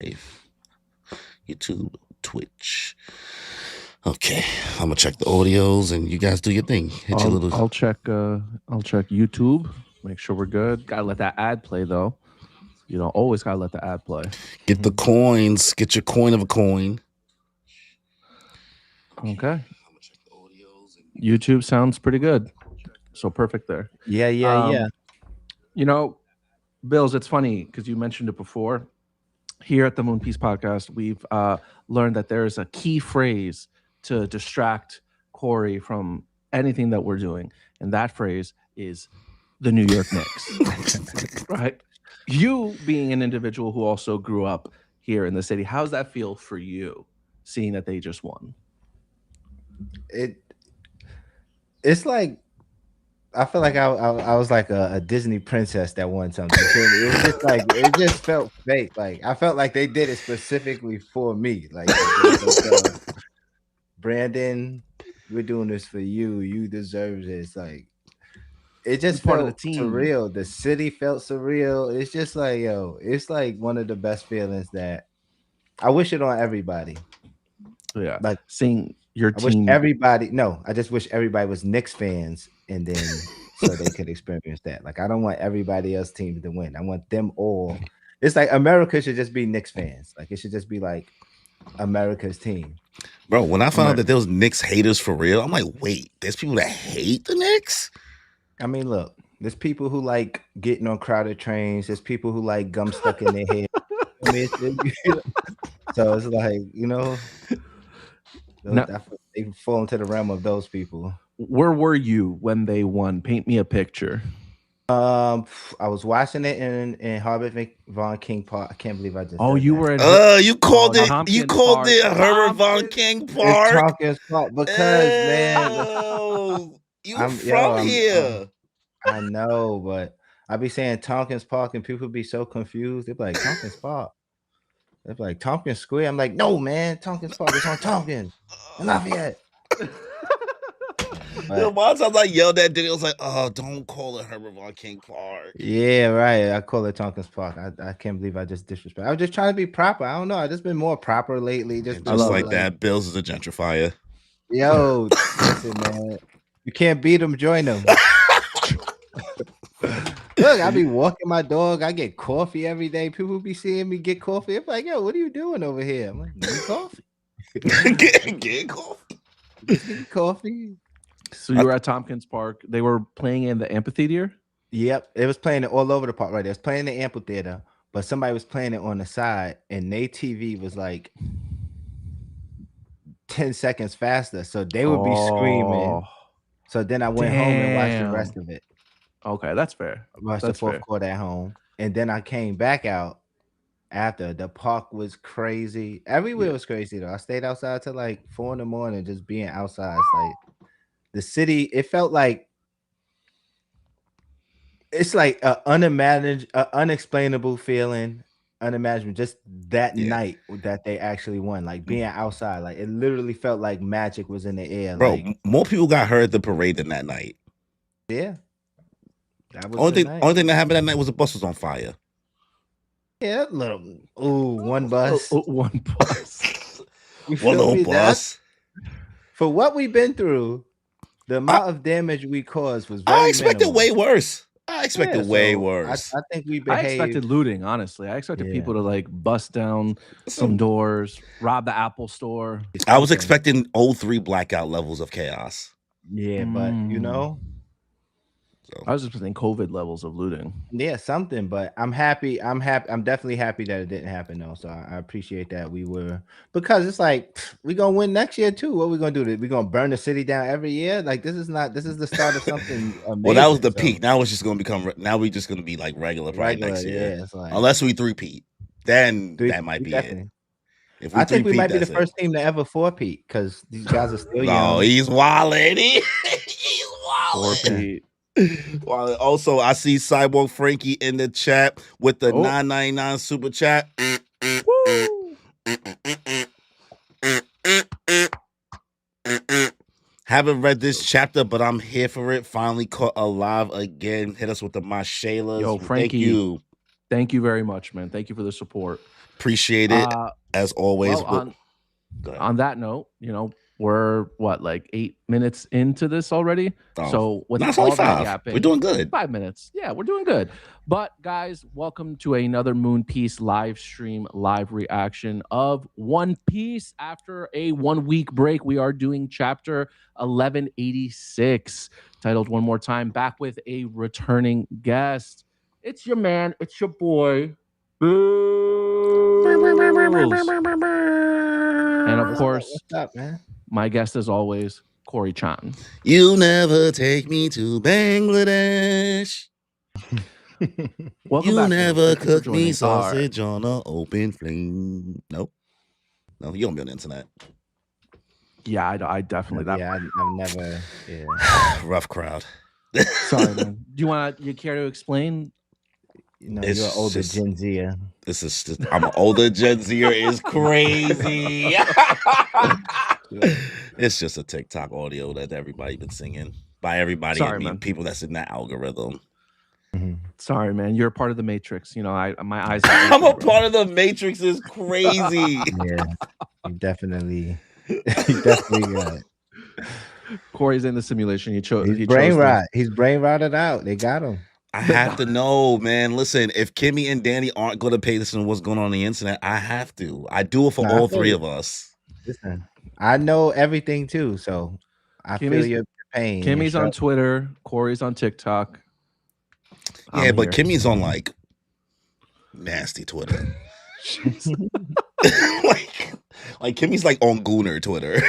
live. YouTube, Twitch. Okay, I'm gonna check the audios, and you guys do your thing. Hit your little. I'll check YouTube. Make sure we're good. Gotta let that ad play though. You know, always gotta let the ad play. Get the coins. Get your coin of a coin. Okay. YouTube sounds pretty good. So perfect there. Yeah. You know, Bills, it's funny because you mentioned it before. Here at the Moon Piece Podcast, we've learned that there is a key phrase to distract Corey from anything that we're doing. And that phrase is the New York Knicks. Right? You being an individual who also grew up here in the city, how does that feel for you, seeing that they just won? It's like I feel like I was like a Disney princess that won something. It was just like it just felt fake. Like I felt like they did it specifically for me. Like Brandon, we're doing this for you. You deserve this. Like it just part felt of the team. surreal. The city felt surreal. It's just like it's like one of the best feelings that I wish it on everybody. Yeah, like seeing your I wish team. everybody. No, I just wish everybody was Knicks fans, and then so they could experience that. Like I don't want everybody else teams to win. I want them all. It's like America should just be Knicks fans. Like it should just be like America's team. Bro, when I found out that there was Knicks haters for real, I'm like, wait, there's people that hate the Knicks? I mean, look, there's people who like getting on crowded trains. There's people who like gum stuck in their head. I mean, so it's like, they fall into the realm of those people. Where were you when they won? Paint me a picture. I was watching it in Herbert Von King Park. I can't believe I just. Oh, you were. You called it. You called it Herbert Von King Park. It's Tompkins Park because you from here. I know, but I be saying Tompkins Park, and people be so confused. They're like Tompkins Park. They're like Tompkins Square. I'm like, no, man, Tompkins Park is on Tompkins. Enough yet. Once I yelled at Diddy, I was like, "Oh, don't call it Herbert Von King Park." Yeah, right. I call it Tompkins Park. I can't believe I just disrespect. I was just trying to be proper. I don't know. I just been more proper lately. Just like that. Bills is a gentrifier. Yo, listen, man. You can't beat them. Join them. Look, I be walking my dog. I get coffee every day. People be seeing me get coffee. I'm like, yo, what are you doing over here? I'm like, get coffee. Get coffee. Get coffee. So you were at Tompkins Park. They were playing in the amphitheater? Yep. It was playing it all over the park, right? It was playing in the amphitheater, but somebody was playing it on the side, and their TV was like 10 seconds faster. So they would be screaming. So then I went home and watched the rest of it. Okay, that's fair. I watched the fourth quarter at home. And then I came back out after. The park was crazy. Everywhere was crazy, though. I stayed outside till like 4 a.m. just being outside. It's like the city, it felt like it's like an unexplainable feeling, unimaginable. Just that night that they actually won, like being outside, like it literally felt like magic was in the air. Bro, like, more people got hurt at the parade than that night. Yeah. That was only thing that happened that night was the bus was on fire. Yeah, one bus. One bus. One little bus. For what we've been through, the amount of damage we caused was very I expected minimal. way worse. I expected way worse. I think we behaved. I expected looting, honestly. I expected people to like bust down some doors, rob the Apple store. I was expecting 03 blackout levels of chaos. Yeah, but I was expecting COVID levels of looting. Yeah, something, but I'm happy. I'm definitely happy that it didn't happen though. So I appreciate that because it's like we gonna win next year too. What we gonna do? We gonna burn the city down every year? Like this is the start of something amazing. Well, that was the peak. Now it's just gonna become. Now we just gonna be like regular next year. Yeah, like, unless we three-peat, then that might be definitely. it. I think we might be the first team to ever four-peat because these guys are still young. Oh, he's wilding. He's wilding. Four-peat. Well, also, I see Cyborg Frankie in the chat with the $9.99 super chat. Haven't read this chapter, but I'm here for it. Finally caught alive again. Hit us with the Mashaylas. Yo, Frankie, thank you very much, man. Thank you for the support. Appreciate it as always. Well, on that note, we're like 8 minutes into this already. Oh, so with it's all only that 5. yapping, We're doing good. 5 minutes. Yeah, we're doing good. But guys, welcome to another Moon Piece live stream, live reaction of One Piece. After a 1-week break, we are doing chapter 1186, titled one more time, back with a returning guest. It's your man, it's your boy, Bills. And of course, what's up, man? My guest as always, Corey Chan. You never take me to Bangladesh. Welcome you back, never Bills. Thank you for cook me joining. sausage on an open flame. No, you don't be on the internet. Yeah, I definitely that. Yeah, I've never. Yeah. Rough crowd. Sorry, man. Do you care to explain? You're It's an older just- Gen Zer. This is just, I'm an older Gen Zer is crazy. It's just a TikTok audio that everybody been singing. By everybody, Sorry, I mean man. people that's in that algorithm. Sorry, man. You're part of the Matrix. My eyes. I'm a part of the Matrix is crazy. Yeah, you definitely got it. Corey's in the simulation. He chose. He's brain rot. He's brain rotted out. They got him. I have to know, man. Listen, if Kimmy and Danny aren't going to pay attention to what's going on the internet, I have to. I do it for all three of us. Listen, I know everything too, so I feel your pain. Kimmy's on Twitter. Corey's on TikTok. Yeah, but Kimmy's on like nasty Twitter. like Kimmy's like on Gooner Twitter.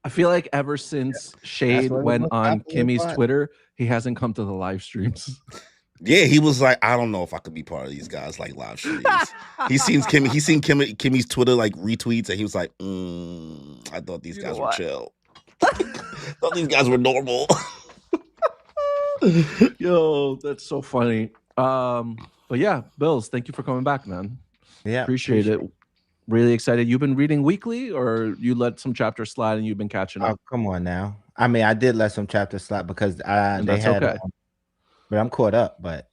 I feel like ever since Shade went on Kimmy's Twitter, he hasn't come to the live streams. Yeah, he was like, I don't know if I could be part of these guys like live streams. He's seen Kimmy's Twitter like retweets, and he was like, I thought these guys were chill. Thought these guys were normal. Yo, that's so funny. But yeah, Bills, thank you for coming back, man. Yeah, appreciate it. Really excited. You've been reading weekly, or you let some chapters slide and you've been catching up? Oh, come on now. I mean, I did let some chapters slide because they had. Okay. But I'm caught up. But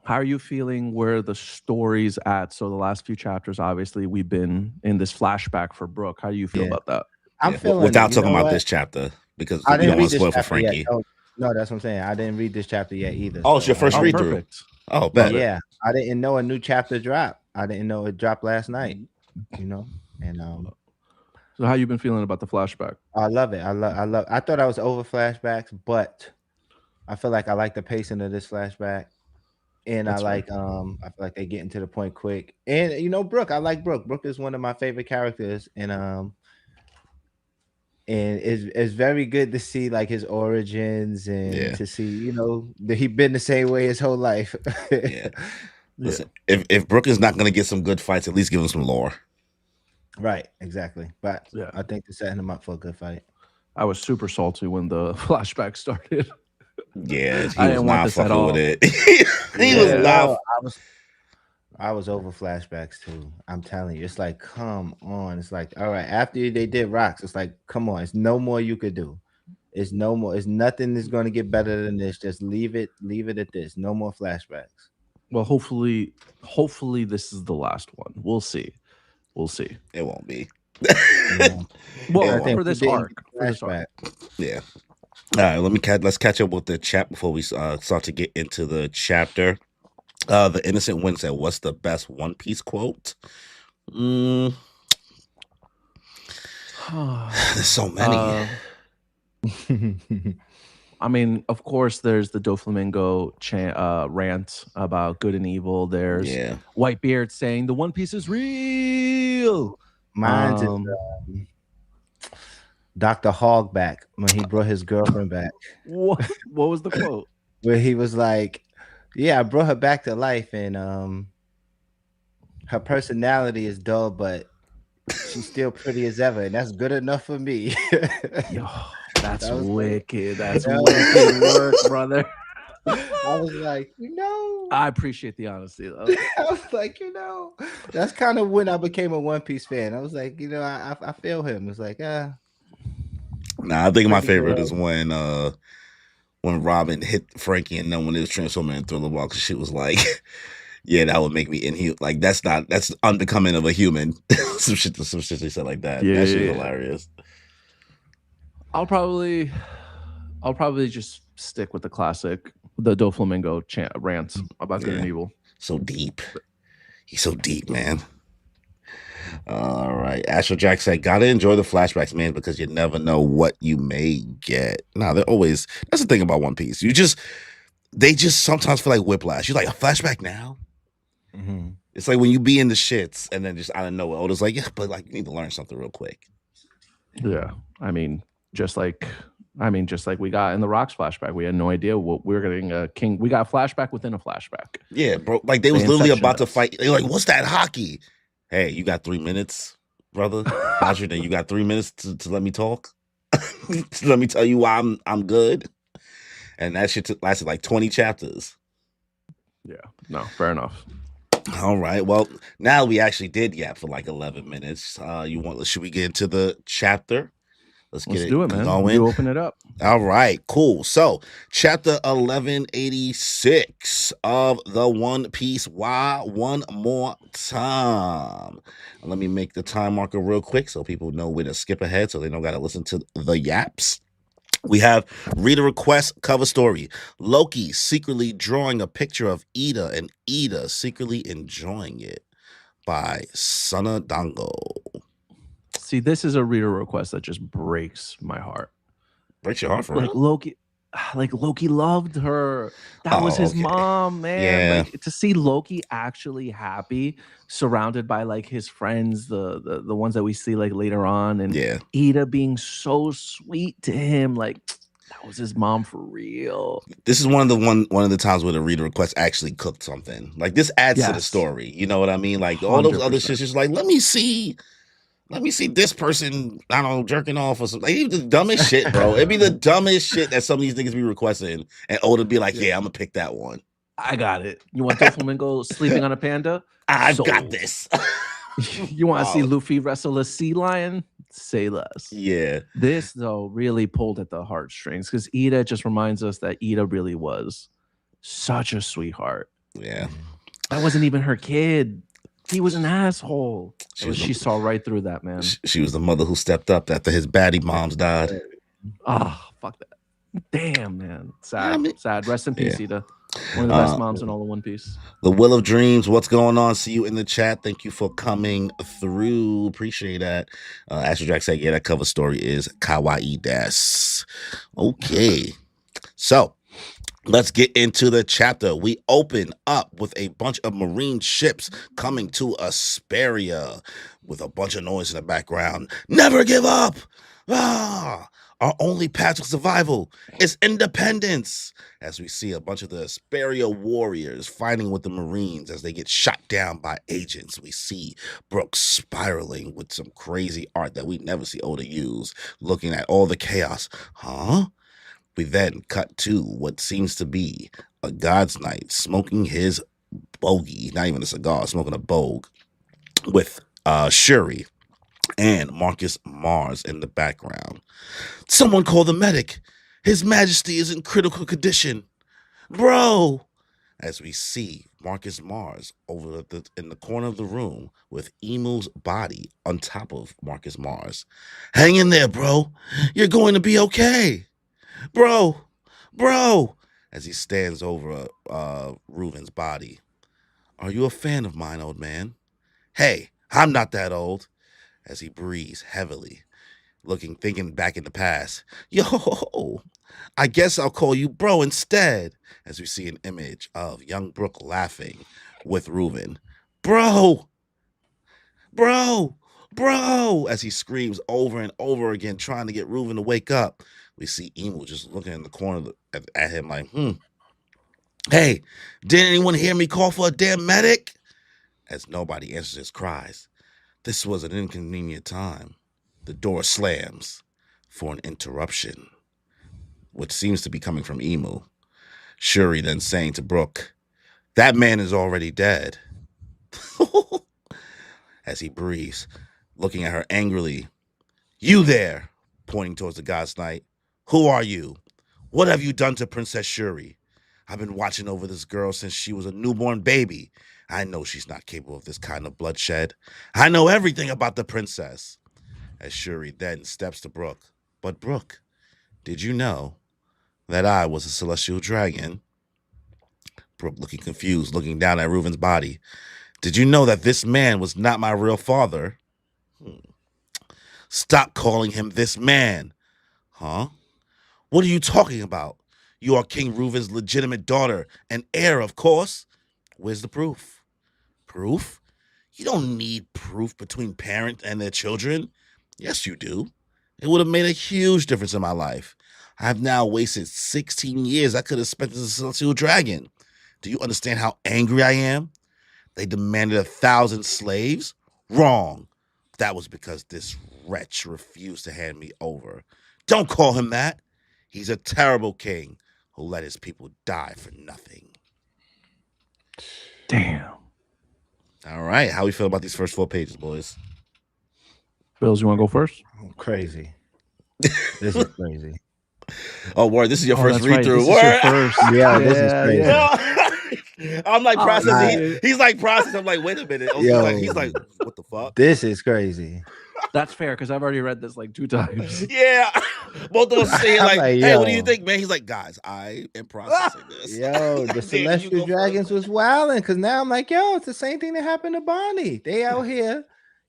how are you feeling where the story's at? So the last few chapters, obviously, we've been in this flashback for Brooke. How do you feel about that? I'm feeling without talking about this chapter because I you don't want to spoil for Frankie. No, that's what I'm saying. I didn't read this chapter yet either. Oh, it's your first read through. Oh, better. Yeah, I didn't know a new chapter dropped. I didn't know it dropped last night. And so how you been feeling about the flashback? I love it. I thought I was over flashbacks, but I feel like I like the pacing of this flashback, and I feel like they getting to the point quick. And Brooke, I like Brooke. Brooke is one of my favorite characters, and it's very good to see like his origins and to see that he been the same way his whole life. Yeah. Listen, if Brooke is not going to get some good fights, at least give him some lore. Right, exactly. But I think they're setting him up for a good fight. I was super salty when the flashback started. Yeah, I didn't want this at all. With it. he was not. I was over flashbacks too. I'm telling you, it's like, come on. It's like, all right, after they did rocks, it's like, come on, it's no more you could do. It's no more. It's nothing is going to get better than this. Just leave it at this. No more flashbacks. Well, hopefully this is the last one. We'll see. It won't be. Well, for this arc. Yeah. All right, let's catch up with the chat before we start to get into the chapter. The Innocent One said, "What's the best One Piece quote?" There's so many. I mean, of course, there's the Doflamingo rant about good and evil. There's Whitebeard saying the One Piece is real. Mine's is Dr. Hogback when he brought his girlfriend back. What was the quote? Where he was like, I brought her back to life, and her personality is dull, but she's still pretty as ever, and that's good enough for me." Yo, that's wicked. That's wicked work, brother. I was like, I appreciate the honesty, though. I was like, that's kind of when I became a One Piece fan. I was like, I feel him. It's like, Nah, I think my favorite is when Robin hit Frankie and then when it was transforming in Thriller Box, she was like, Yeah, that would make me inhuman. Like that's unbecoming of a human. some shit they said like that. That shit is hilarious. I'll probably just stick with the classic, the Doflamingo rants about good and evil. So deep. He's so deep, man. All right. Astro Jack said, gotta enjoy the flashbacks, man, because you never know what you may get. Nah, they're always, that's the thing about One Piece. They just sometimes feel like whiplash. You're like, a flashback now? Mm-hmm. It's like when you be in the shits and then just out of nowhere, Oda's like, yeah, but like you need to learn something real quick. Yeah. I mean, just like we got in the Rocks flashback, we had no idea what we were getting. We got a flashback within a flashback. Yeah, bro. Like they was literally about to fight. They're like, "What's that hockey?" Hey, you got 3 minutes, brother. Then you got 3 minutes to let me talk. To let me tell you why I'm good. And that shit lasted like 20 chapters. Yeah. No, fair enough. All right. Well, now we actually did yap for like 11 minutes. Should we get into the chapter? Let's do it, man. Going. You open it up. All right, cool. So, chapter 1186 of the One Piece. Why one more time? Let me make the time marker real quick so people know when to skip ahead, so they don't got to listen to the yaps. We have reader request cover story. Loki secretly drawing a picture of Ida and Ida secretly enjoying it by Sana Dango. See, this is a reader request that just breaks my heart. Breaks your heart for like real? Loki loved her. That was his mom, man. Yeah. Like to see Loki actually happy, surrounded by like his friends, the ones that we see like later on, and Ida being so sweet to him, like that was his mom for real. This is one of the times where the reader request actually cooked something. Like this adds to the story. You know what I mean? Like all those 100%. Other shit's just like, let me see this person, I don't know, jerking off or something. Like, the dumbest shit, bro. It'd be the dumbest shit that some of these niggas be requesting. And Oda be like, yeah, I'm going to pick that one. I got it. You want Doflamingo sleeping on a panda? I've got this. You want to see Luffy wrestle a sea lion? Say less. Yeah. This, though, really pulled at the heartstrings because Ida just reminds us that Ida really was such a sweetheart. Yeah. That wasn't even her kid. He was an asshole. She saw right through that, man. She was the mother who stepped up after his baddie moms died. Oh, fuck that. Damn, man. Sad. Sad. Rest in peace, Ida. One of the best moms in all of One Piece. The Will of Dreams, what's going on? See you in the chat. Thank you for coming through. Appreciate that. Astro Jack said, yeah, that cover story is kawaii des. Okay. So, let's get into the chapter. We open up with a bunch of marine ships coming to Asperia with a bunch of noise in the background. Never give up! Ah! Our only path to survival is independence. As we see a bunch of the Asperia warriors fighting with the Marines as they get shot down by agents. We see Brooke spiraling with some crazy art that we never see Oda use, looking at all the chaos. Huh? We then cut to what seems to be a God's Knight smoking his bogey, not even a cigar, smoking a bogue with Shuri and Marcus Mars in the background. Someone call the medic. His Majesty is in critical condition. Bro! As we see Marcus Mars over in the corner of the room with Emu's body on top of Marcus Mars. Hang in there, bro. You're going to be okay. Bro, as he stands over Reuven's body. Are you a fan of mine, old man? Hey, I'm not that old. As he breathes heavily, thinking back in the past. Yo, I guess I'll call you bro instead. As we see an image of young Brooke laughing with Reuven. Bro, as he screams over and over again, trying to get Reuven to wake up. We see Emu just looking in the corner at him like, Hey, didn't anyone hear me call for a damn medic? As nobody answers his cries. This was an inconvenient time. The door slams for an interruption, which seems to be coming from Emu. Shuri then saying to Brooke, that man is already dead. As he breathes, looking at her angrily. You there, pointing towards the God's Knight. Who are you? What have you done to Princess Shuri? I've been watching over this girl since she was a newborn baby. I know she's not capable of this kind of bloodshed. I know everything about the princess. As Shuri then steps to Brooke. But Brooke, did you know that I was a celestial dragon? Brooke looking confused, looking down at Reuven's body. Did you know that this man was not my real father? Stop calling him this man. Huh? What are you talking about? You are King Reuven's legitimate daughter and heir, of course. Where's the proof? Proof? You don't need proof between parents and their children. Yes, you do. It would have made a huge difference in my life. I have now wasted 16 years I could have spent as a celestial dragon. Do you understand how angry I am? They demanded 1,000 slaves? Wrong. That was because this wretch refused to hand me over. Don't call him that. He's a terrible king who let his people die for nothing. Damn. All right. How we feel about these first 4 pages, boys? Bills, you want to go first? Crazy. This is crazy. Oh, word. This is your first read through. This is your first. Yeah, this is crazy. Yeah. I'm like processing. Yeah. He's like processing. I'm like, wait a minute. He's like, what the fuck? This is crazy. That's fair because I've already read this like 2 times. Yeah. Both of us saying like, hey, yo. what do you think, man? He's like, guys, I am processing this. Yo, the Celestial Dragons was wilding because now I'm like, yo, it's the same thing that happened to Bonnie. They out here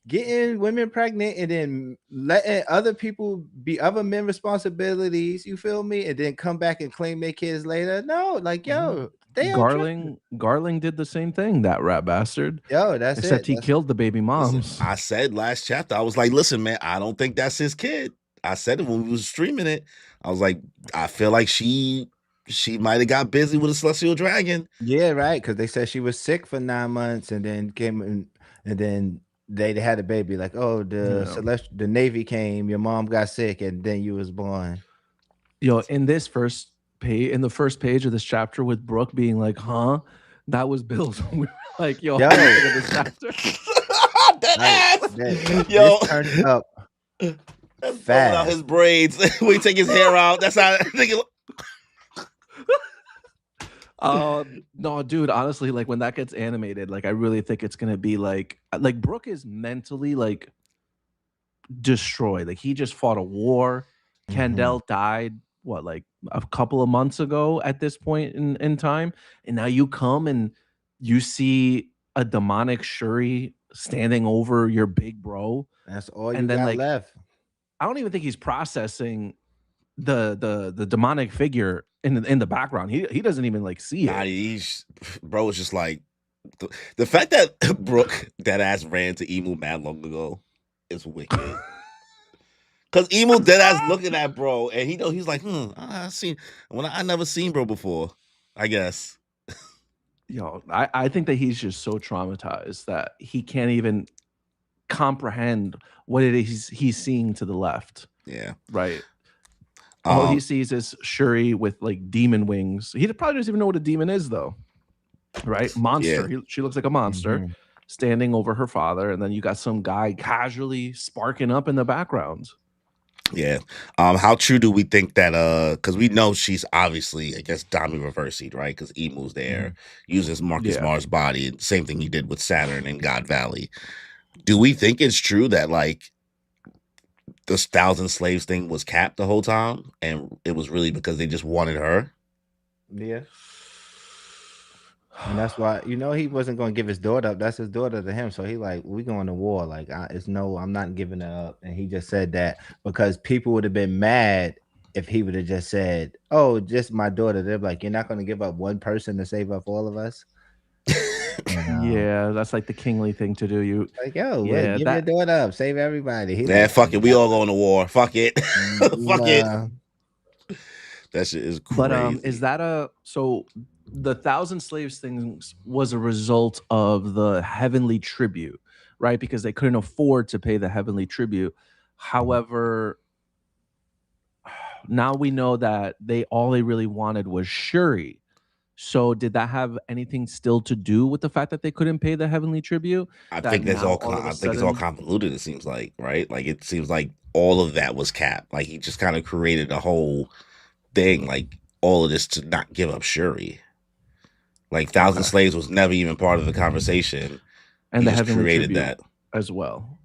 getting women pregnant and then letting other people be other men responsibilities. You feel me? And then come back and claim their kids later. No, like, yo, they Garling did the same thing, that rat bastard. Yo, that's Except he killed the baby moms. Listen, I said last chapter, I was like, listen, man, I don't think that's his kid. I said it when we was streaming it. I was like, I feel like she might have got busy with a celestial dragon. Yeah, right. Because they said she was sick for 9 months and then came in, and then they had a baby. Like, oh, the Navy came, your mom got sick, and then you was born. Yo, in the first page of this chapter with Brooke being like, huh? That was Bill's. We were like, yo, Yo. this chapter. Yo, turned up. That's fast. Out his braids. We take his hair out. That's how I think it. No, dude, honestly, like when that gets animated, like I really think it's gonna be like Brooke is mentally like destroyed. Like he just fought a war. Kendall died like a couple of months ago at this point in time, and now you come and you see a demonic Shuri standing over your big bro. That's all you got left. I don't even think he's processing the demonic figure in the background. He doesn't even like see it. Bro, it's just like the fact that Brooke that ass ran to Emu mad long ago is wicked. Cause Emu dead ass looking at bro, and he's like, I never seen bro before. I guess. Yo, I think that he's just so traumatized that he can't even comprehend what it is he's seeing to the left. Yeah. Right. All he sees is Shuri with like demon wings. He probably doesn't even know what a demon is, though. Right? Monster. Yeah. She looks like a monster standing over her father, and then you got some guy casually sparking up in the background. Yeah. How true do we think that because we know she's obviously, I guess, Dami reversing, right? Because Emu's there, uses Marcus Mars' body, same thing he did with Saturn in God Valley. Do we think it's true that like this 1,000 slaves thing was capped the whole time, and it was really because they just wanted her? Yeah. And that's why, he wasn't going to give his daughter up. That's his daughter to him. So he like, we going to war. Like, I'm not giving her up. And he just said that because people would have been mad if he would have just said, oh, just my daughter. They're like, you're not going to give up one person to save up all of us. Yeah, that's like the kingly thing to do. You like, yo, give your daughter up, save everybody. Fuck it, we all going to war. Fuck it, fuck it. That shit is crazy. But is that so? The 1,000 slaves thing was a result of the heavenly tribute, right? Because they couldn't afford to pay the heavenly tribute. However, now we know that all they really wanted was Shuri. So did that have anything still to do with the fact that they couldn't pay the heavenly tribute? I think it's all convoluted, it seems like, right? Like it seems like all of that was capped. Like he just kind of created a whole thing, like all of this to not give up Shuri. Like Thousand Slaves was never even part of the conversation. And He the just Heavenly created Tribute that. as well.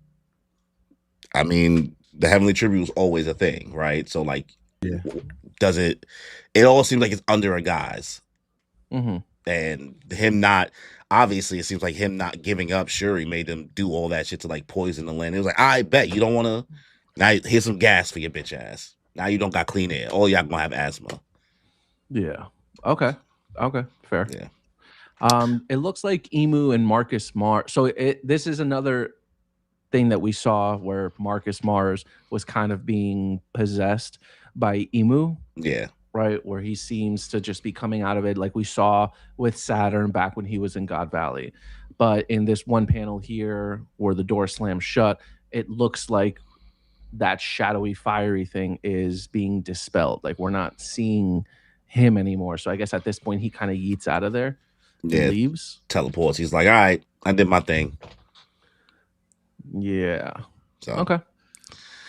I mean, the Heavenly Tribute was always a thing, right? So like, Yeah. does it? It all seems like it's under a guise, Mm-hmm. and him not. Obviously, it seems like him not giving up Shuri made them do all that shit to like poison the land. It was like, I bet you don't want to. Now here's some gas for your bitch ass. Now you don't got clean air. All y'all gonna have asthma. Yeah. Okay. Fair. Yeah. It looks like Emu and Marcus Mars. So this is another thing that we saw where Marcus Mars was kind of being possessed by Emu. Yeah. Right, where he seems to just be coming out of it, like we saw with Saturn back when he was in God Valley. But in this one panel here, where the door slams shut, it looks like that shadowy, fiery thing is being dispelled. Like we're not seeing him anymore. So I guess at this point, he kind of yeets out of there and leaves. Teleports. He's like, all right, I did my thing. Yeah. So okay.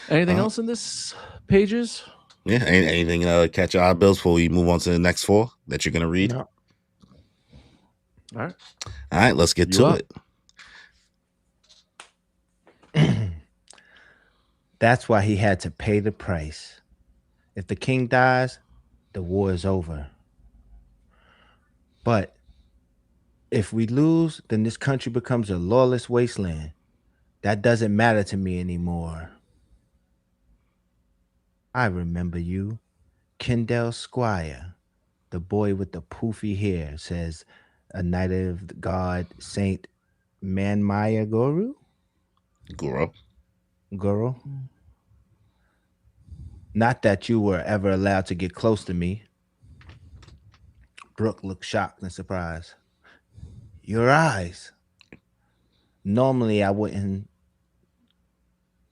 Anything else in this pages? Yeah, anything catch your eye, Bills, before we move on to the next 4 that you're gonna read? No. All right, let's get to it. That's why he had to pay the price. If the king dies, the war is over. But if we lose, then this country becomes a lawless wasteland. That doesn't matter to me anymore. I remember you, Kendall Squire, the boy with the poofy hair, says a knight of the god Saint Manmaya Guru. Not that you were ever allowed to get close to me. Brooke looked shocked and surprised. Your eyes. Normally I wouldn't.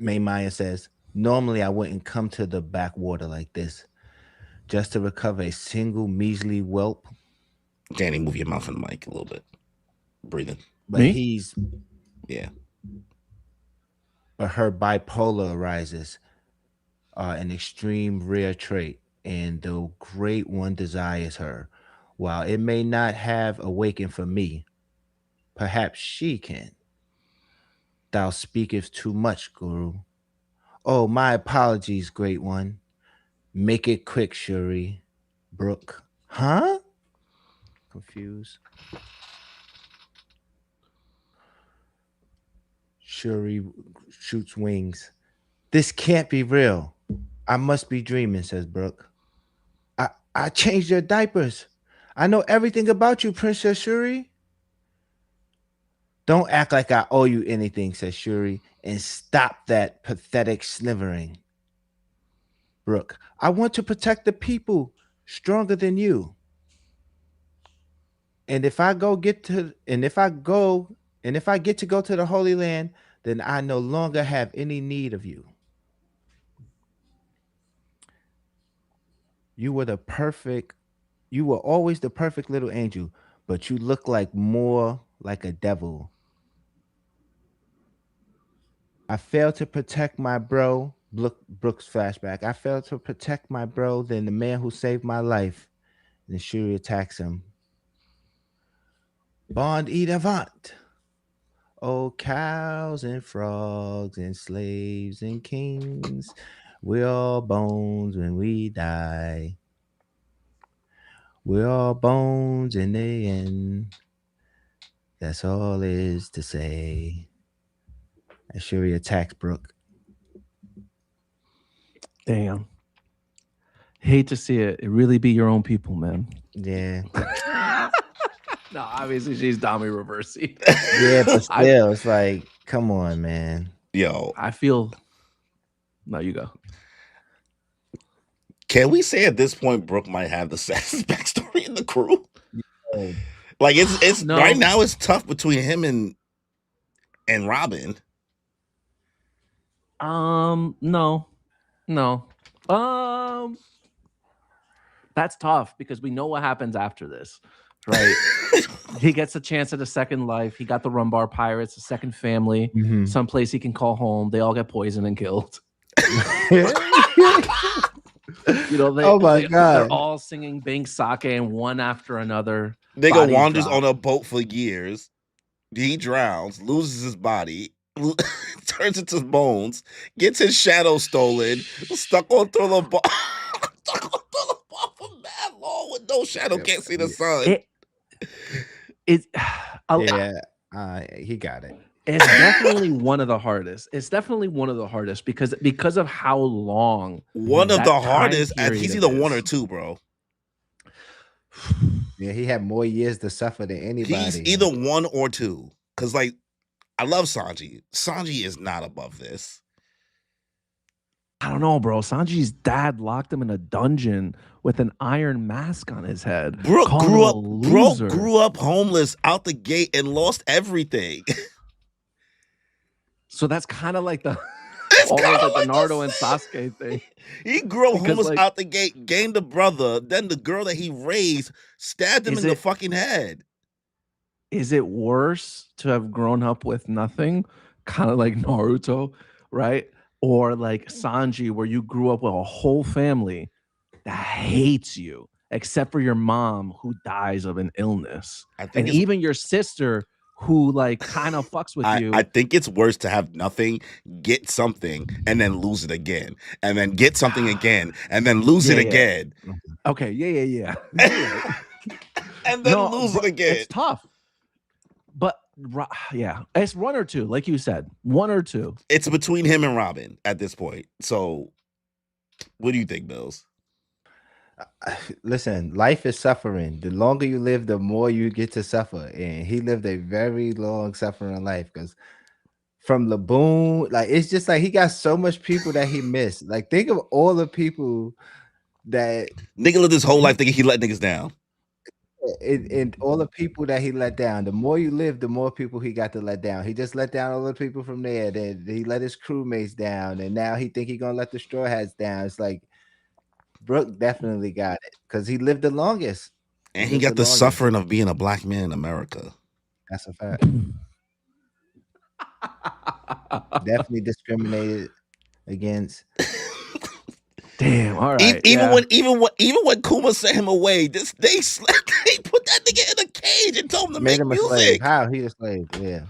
Manmaya says, normally I wouldn't come to the backwater like this. Just to recover a single measly whelp. Danny, move your mouth in the mic a little bit. Breathing. But Me? Yeah. But her bipolar arises, an extreme rare trait, and the great one desires her. While it may not have awakened for me, perhaps she can. Thou speakest too much, Guru. Oh, my apologies, great one. Make it quick, Shuri. Brooke. Huh? Confused. Shuri shoots wings. This can't be real. I must be dreaming, says Brooke. I changed your diapers. I know everything about you, Princess Shuri. Don't act like I owe you anything, says Shuri, and stop that pathetic snivering. Brooke, I want to protect the people stronger than you. And if I get to go to the Holy Land, then I no longer have any need of you. You were always the perfect little angel, but you look more like a devil. I failed to protect my bro. Brooks flashback. I failed to protect my bro, then the man who saved my life. And Shuri attacks him. Bond et avant. Oh, cows and frogs and slaves and kings. We're all bones when we die. We're all bones in the end. That's all there is to say. And Shuri attacks Brooke. Damn. Hate to see it. It really be your own people, man. Yeah. No, obviously she's Dami Reversi. Yeah, but still, it's like, come on, man. Yo. I feel. No, you go. Can we say at this point Brooke might have the saddest backstory in the crew? Yeah. Like it's no. Right now it's tough between him and Robin. No. That's tough because we know what happens after this, right? He gets a chance at a second life. He got the Rumbar Pirates, a second family, someplace he can call home. They all get poisoned and killed. You know, Oh my they're God. all singing Bang Sake and one after another. Nigga bodies wanders drop. on a boat for years. He drowns, loses his body, turns into bones, gets his shadow stolen, stuck on toilet bar, stuck on toilet bar for mad long with no shadow, can't see the sun. It's he got it. It's definitely one of the hardest. It's definitely one of the hardest because of how long. One of that the time hardest, and period he's of either one his. or two, bro. Yeah, he had more years to suffer than anybody. He's either one or two. Cause like, I love Sanji. Sanji is not above this. I don't know, bro. Sanji's dad locked him in a dungeon with an iron mask on his head. Bro calling grew him a up, loser. grew up homeless out the gate and lost everything. So that's kind of like the It's almost kinda like the like Naruto and Sasuke thing. He grew up Because, homeless like, out the gate, gained a brother, then the girl that he raised stabbed him Is in the it- fucking head. Is it worse to have grown up with nothing, kind of like Naruto, right? Or like Sanji, where you grew up with a whole family that hates you, except for your mom who dies of an illness, I think and it's- even your sister who like kind of fucks with you. I think it's worse to have nothing, get something, and then lose it again, and then get something again, and then lose it again. Okay, yeah. Right. And then lose it again. It's tough. But yeah, it's one or two, like you said, one or two. It's between him and Robin at this point. So, what do you think, Bills? Listen, life is suffering. The longer you live, the more you get to suffer. And he lived a very long suffering life because from Laboon, like it's just like he got so much people that he missed. Like think of all the people that nigga lived his whole life thinking he let niggas down. And all the people that he let down. The more you live, the more people he got to let down. He just let down all the people from there. Then he let his crewmates down, and now he think he gonna let the Straw Hats down. It's like Brooke definitely got it because he lived the longest, and he got the suffering of being a black man in America. That's a fact. Definitely discriminated against. Damn. All right. Even when Kuma sent him away, they put that nigga in a cage and told him to Made make him a music. slave. How he a slave? Yeah.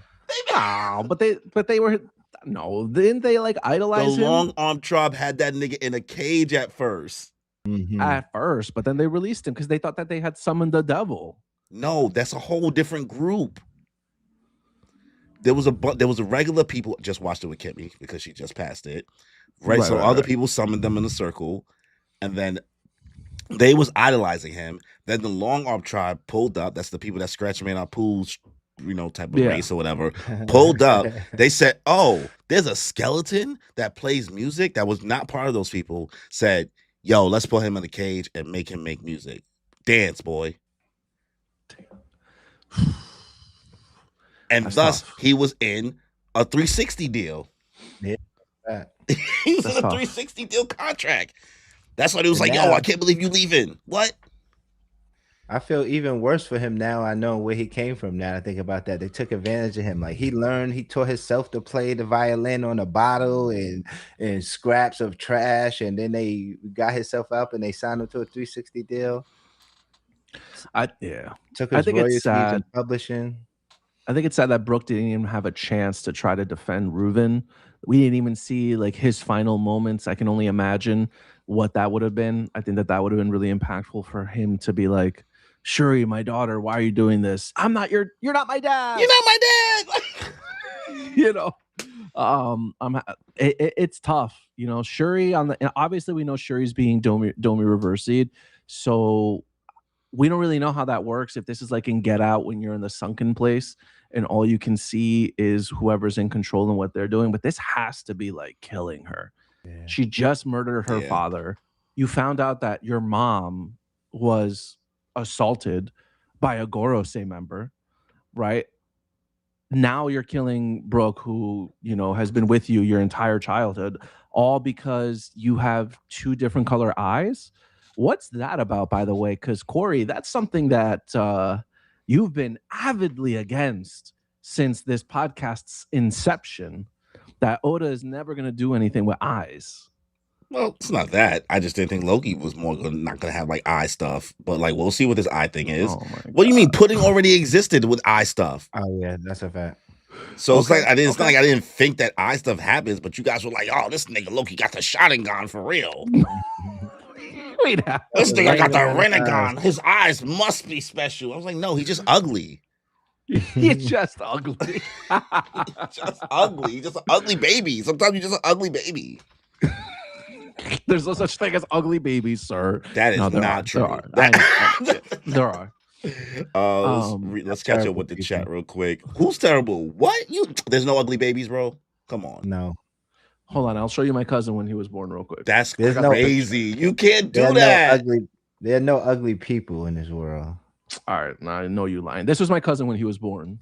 No, but they were no. Didn't they like idolize The him? Long Arm Tribe had that nigga in a cage at first. At first, but then they released him because they thought that they had summoned the devil. No, that's a whole different group. There was a regular people just watched it with Kimmy because she just passed it. Right. So other people summoned them in a circle, and then they was idolizing him. Then the Long Arm Tribe pulled up. That's the people that scratch man our pools, type of race or whatever. Pulled up. They said, "Oh, there's a skeleton that plays music that was not part of those people." Said, "Yo, let's put him in a cage and make him make music. Dance, boy." And thus, he was in a 360 deal. Yeah. He was in a 360 deal contract. That's why he was like, "Yo, I can't believe you leaving." What? I feel even worse for him now. I know where he came from. Now I think about that. They took advantage of him. Like he taught himself to play the violin on a bottle and scraps of trash, and then they got himself up and they signed him to a 360 deal. Took his royalties and publishing. I think it's sad that Brooke didn't even have a chance to try to defend Reuven. We didn't even see like his final moments. I can only imagine what that would have been. I think that would have been really impactful for him to be like, "Shuri, my daughter, why are you doing this? You're not my dad. You're not my dad." It's tough. Shuri obviously we know Shuri's being Domi reversed. So we don't really know how that works. If this is like in Get Out when you're in the sunken place and all you can see is whoever's in control and what they're doing. But this has to be like killing her. Yeah. She just murdered her father. You found out that your mom was assaulted by a Gorosei member, right? Now you're killing Brooke, who, has been with you your entire childhood, all because you have two different color eyes. What's that about, by the way? Because Corey, that's something that you've been avidly against since this podcast's inception, that Oda is never going to do anything with eyes. Well, it's not that. I just didn't think Loki was not gonna have like eye stuff. But like, we'll see what this eye thing is. Oh my God. What do you mean? Pudding already existed with eye stuff. Oh yeah, that's a fact. So it's like it's not like I didn't think that eye stuff happens, but you guys were like, "Oh, this nigga Loki got the Sharingan for real." Wait, This nigga got the Renegon. His eyes must be special. I was like, no, he's just ugly. he's just ugly. Just ugly. He's just an ugly baby. Sometimes you're just an ugly baby. There's no such thing as ugly babies, sir. That is not true. There are. Let's catch up with the chat real quick. Who's terrible? What? There's no ugly babies, bro. Come on. No. Hold on, I'll show you my cousin when he was born real quick. That's crazy. You can't do that. There are no ugly people in this world. All right, now I know you lying. This was my cousin when he was born.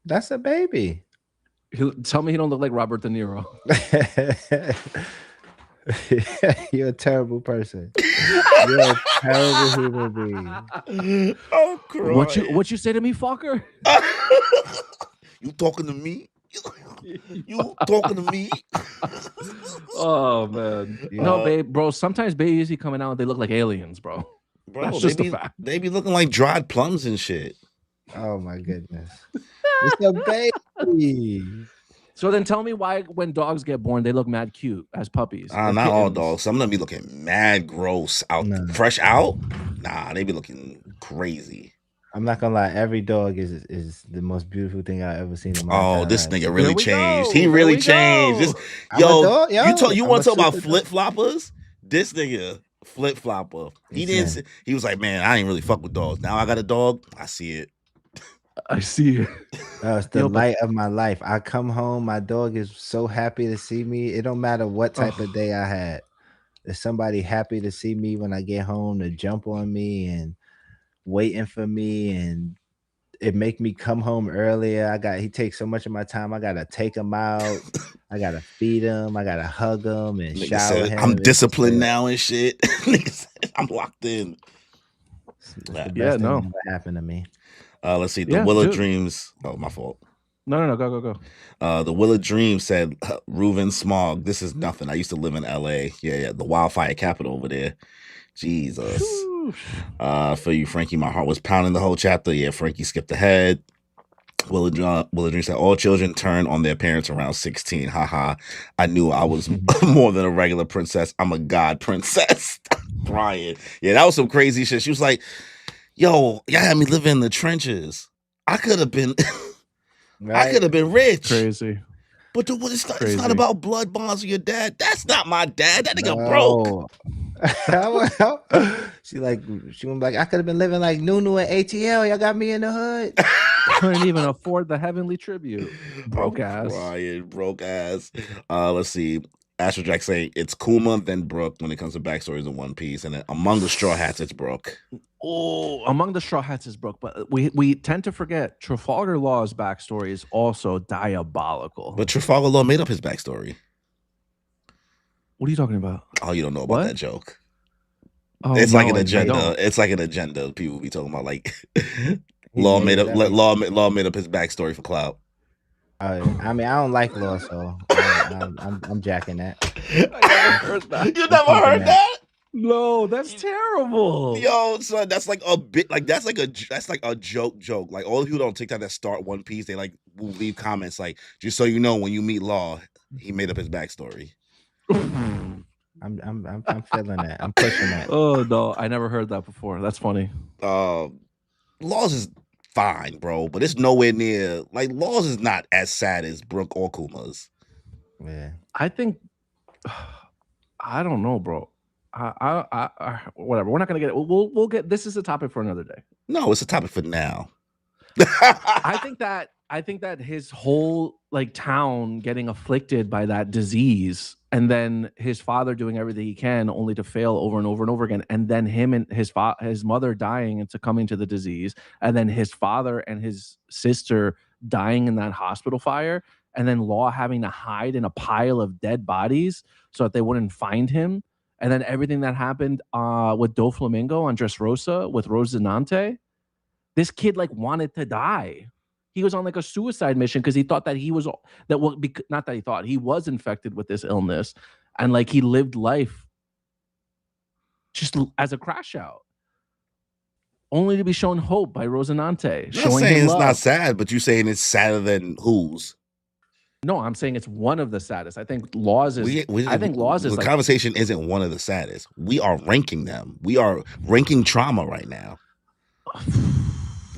That's a baby. Tell me he don't look like Robert De Niro. You're a terrible person. You're a terrible human being. Oh, crying. What you say to me, fucker? You talking to me? You talking to me? Oh man. Yeah. No, babe, bro. Sometimes babies be coming out, they look like aliens, bro. That's just a fact. They be looking like dried plums and shit. Oh my goodness. It's a baby. So then tell me why when dogs get born, they look mad cute as puppies. Not all dogs. Some of them be looking mad gross out, fresh out. Nah, they be looking crazy. I'm not gonna lie, every dog is the most beautiful thing I've ever seen in my life. This nigga really changed. He really changed. You want to talk about flip-floppers? This nigga flip-flopper. He was like, man, I ain't really fuck with dogs. Now I got a dog. I see it. I see it. It's the light of my life. I come home, my dog is so happy to see me. It don't matter what type of day I had. There's somebody happy to see me when I get home to jump on me and waiting for me, and it make me come home earlier. He takes so much of my time. I gotta take him out. I gotta feed him. I gotta hug him and shower him. I'm disciplined now and shit. I'm locked in. What happened to me? Let's see. The Will of Dreams. Oh, my fault. No. Go. The Will of Dreams said, Reuven Smog, this is nothing. I used to live in LA. Yeah. The wildfire capital over there. Jesus. For you, Frankie, my heart was pounding the whole chapter. Yeah, Frankie skipped ahead. Will of Dreams said, all children turn on their parents around 16. Haha. I knew I was more than a regular princess. I'm a god princess. Brian. Yeah, that was some crazy shit. She was like, yo, y'all had me living in the trenches. I could have been I could have been rich. Crazy. But it's not about blood bonds with your dad. That's not my dad. That nigga broke. She went back. I could have been living like Nunu and ATL. Y'all got me in the hood. Couldn't even afford the heavenly tribute. Broke ass. Ryan, broke ass. Let's see. Astro Jack saying it's Kuma, then Brooke when it comes to backstories in One Piece, and then among the Straw Hats, it's Brooke. Oh, among the Straw Hats is Brooke, but we tend to forget Trafalgar Law's backstory is also diabolical. But Trafalgar Law made up his backstory. What are you talking about? Oh, you don't know about that joke. Oh, it's like an agenda. It's like an agenda. People be talking about like Law made up his backstory for clout. I mean, I don't like Law, so I'm jacking that. I never heard that. You never heard that? No, that's terrible. Yo, son, that's like a bit like that's like a joke. Like all the people on TikTok that start One Piece, they like will leave comments like, just so you know, when you meet Law, he made up his backstory. I'm feeling that. I'm pushing that. Oh no, I never heard that before. That's funny. Laws is fine, bro, but it's nowhere near like Laws is not as sad as Brooke or Kuma's. Yeah, I think I don't know, bro. I whatever. We're not gonna get it. We'll get. This is a topic for another day. No, it's a topic for now. I think that his whole like town getting afflicted by that disease, and then his father doing everything he can only to fail over and over and over again, and then him and his mother dying and succumbing to the disease, and then his father and his sister dying in that hospital fire, and then Law having to hide in a pile of dead bodies so that they wouldn't find him, and then everything that happened with Doflamingo on Dressrosa with Rosinante. This kid like wanted to die. He was on like a suicide mission because he thought that he was infected with this illness, and like he lived life just as a crash out, only to be shown hope by Rosinante. I'm showing not saying him it's love. not sad, but you're saying it's sadder than whose? No, I'm saying it's one of the saddest. I think Laws is. I think Laws is the like conversation isn't one of the saddest. We are ranking them. We are ranking trauma right now.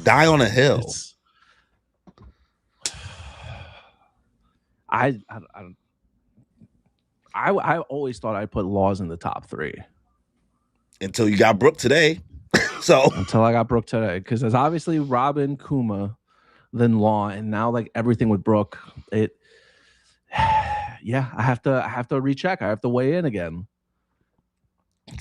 Die on a hill. I always thought I'd put Laws in the top 3 until you got Brooke today. So until I got Brooke today, because there's obviously Robin, Kuma, then Law, and now like everything with Brooke, it. Yeah, I have to recheck. I have to weigh in again.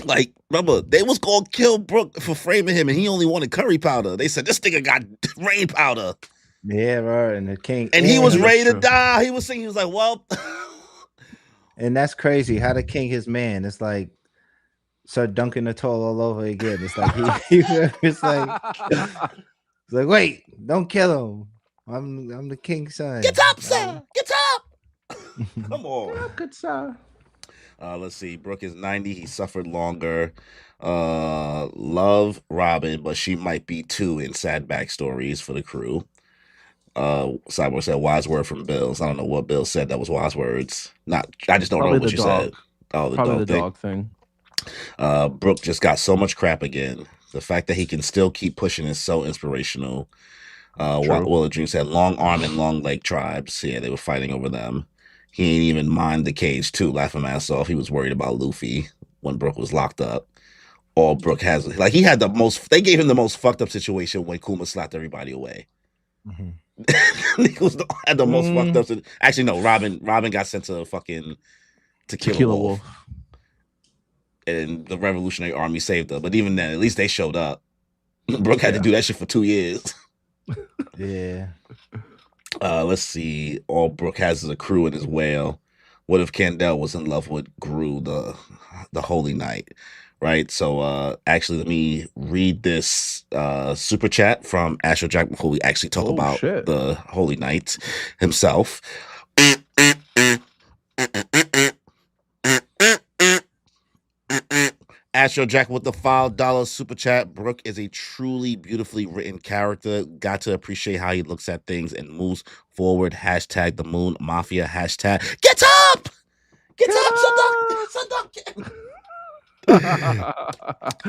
Like, remember, they was gonna kill Brooke for framing him, and he only wanted curry powder. They said this nigga got rain powder. Yeah, bro, and the king, and he was ready to die. He was saying, he was like, well, and that's crazy. How the king, his man, it's like start dunking the toll all over again. It's like it's like, wait, don't kill him. I'm the king's son. Get up, sir. Get up. Come on. Get up, good sir. Let's see. Brooke is 90. He suffered longer. Love Robin, but she might be too in sad backstories for the crew. Cyborg said wise word from Bills. I don't know what Bill said that was wise words. I just don't know what you said. Oh, the dog thing. Brooke just got so much crap again. The fact that he can still keep pushing is so inspirational. Willa Dream said long arm and long leg tribes. Yeah, they were fighting over them. He ain't even mind the cage too, laughing my ass off. He was worried about Luffy when Brooke was locked up. All Brooke has, like, he had the most, they gave him the most fucked up situation when Kuma slapped everybody away. Mm-hmm. He had the most fucked up. Actually, no, Robin got sent to fucking Tequila Wolf. And the Revolutionary Army saved her. But even then, at least they showed up. Brooke had to do that shit for 2 years. Yeah. Let's see. All Brooke has is a crew and his whale. What if Candel was in love with Gru, the Holy Knight? Right. So actually, let me read this super chat from Astro Jack before we actually talk about the Holy Knight himself. Astro Jack with the $5 super chat. Brooke is a truly beautifully written character. Got to appreciate how he looks at things and moves forward. Hashtag the Moon Mafia. Hashtag get up! Get up! Sadok!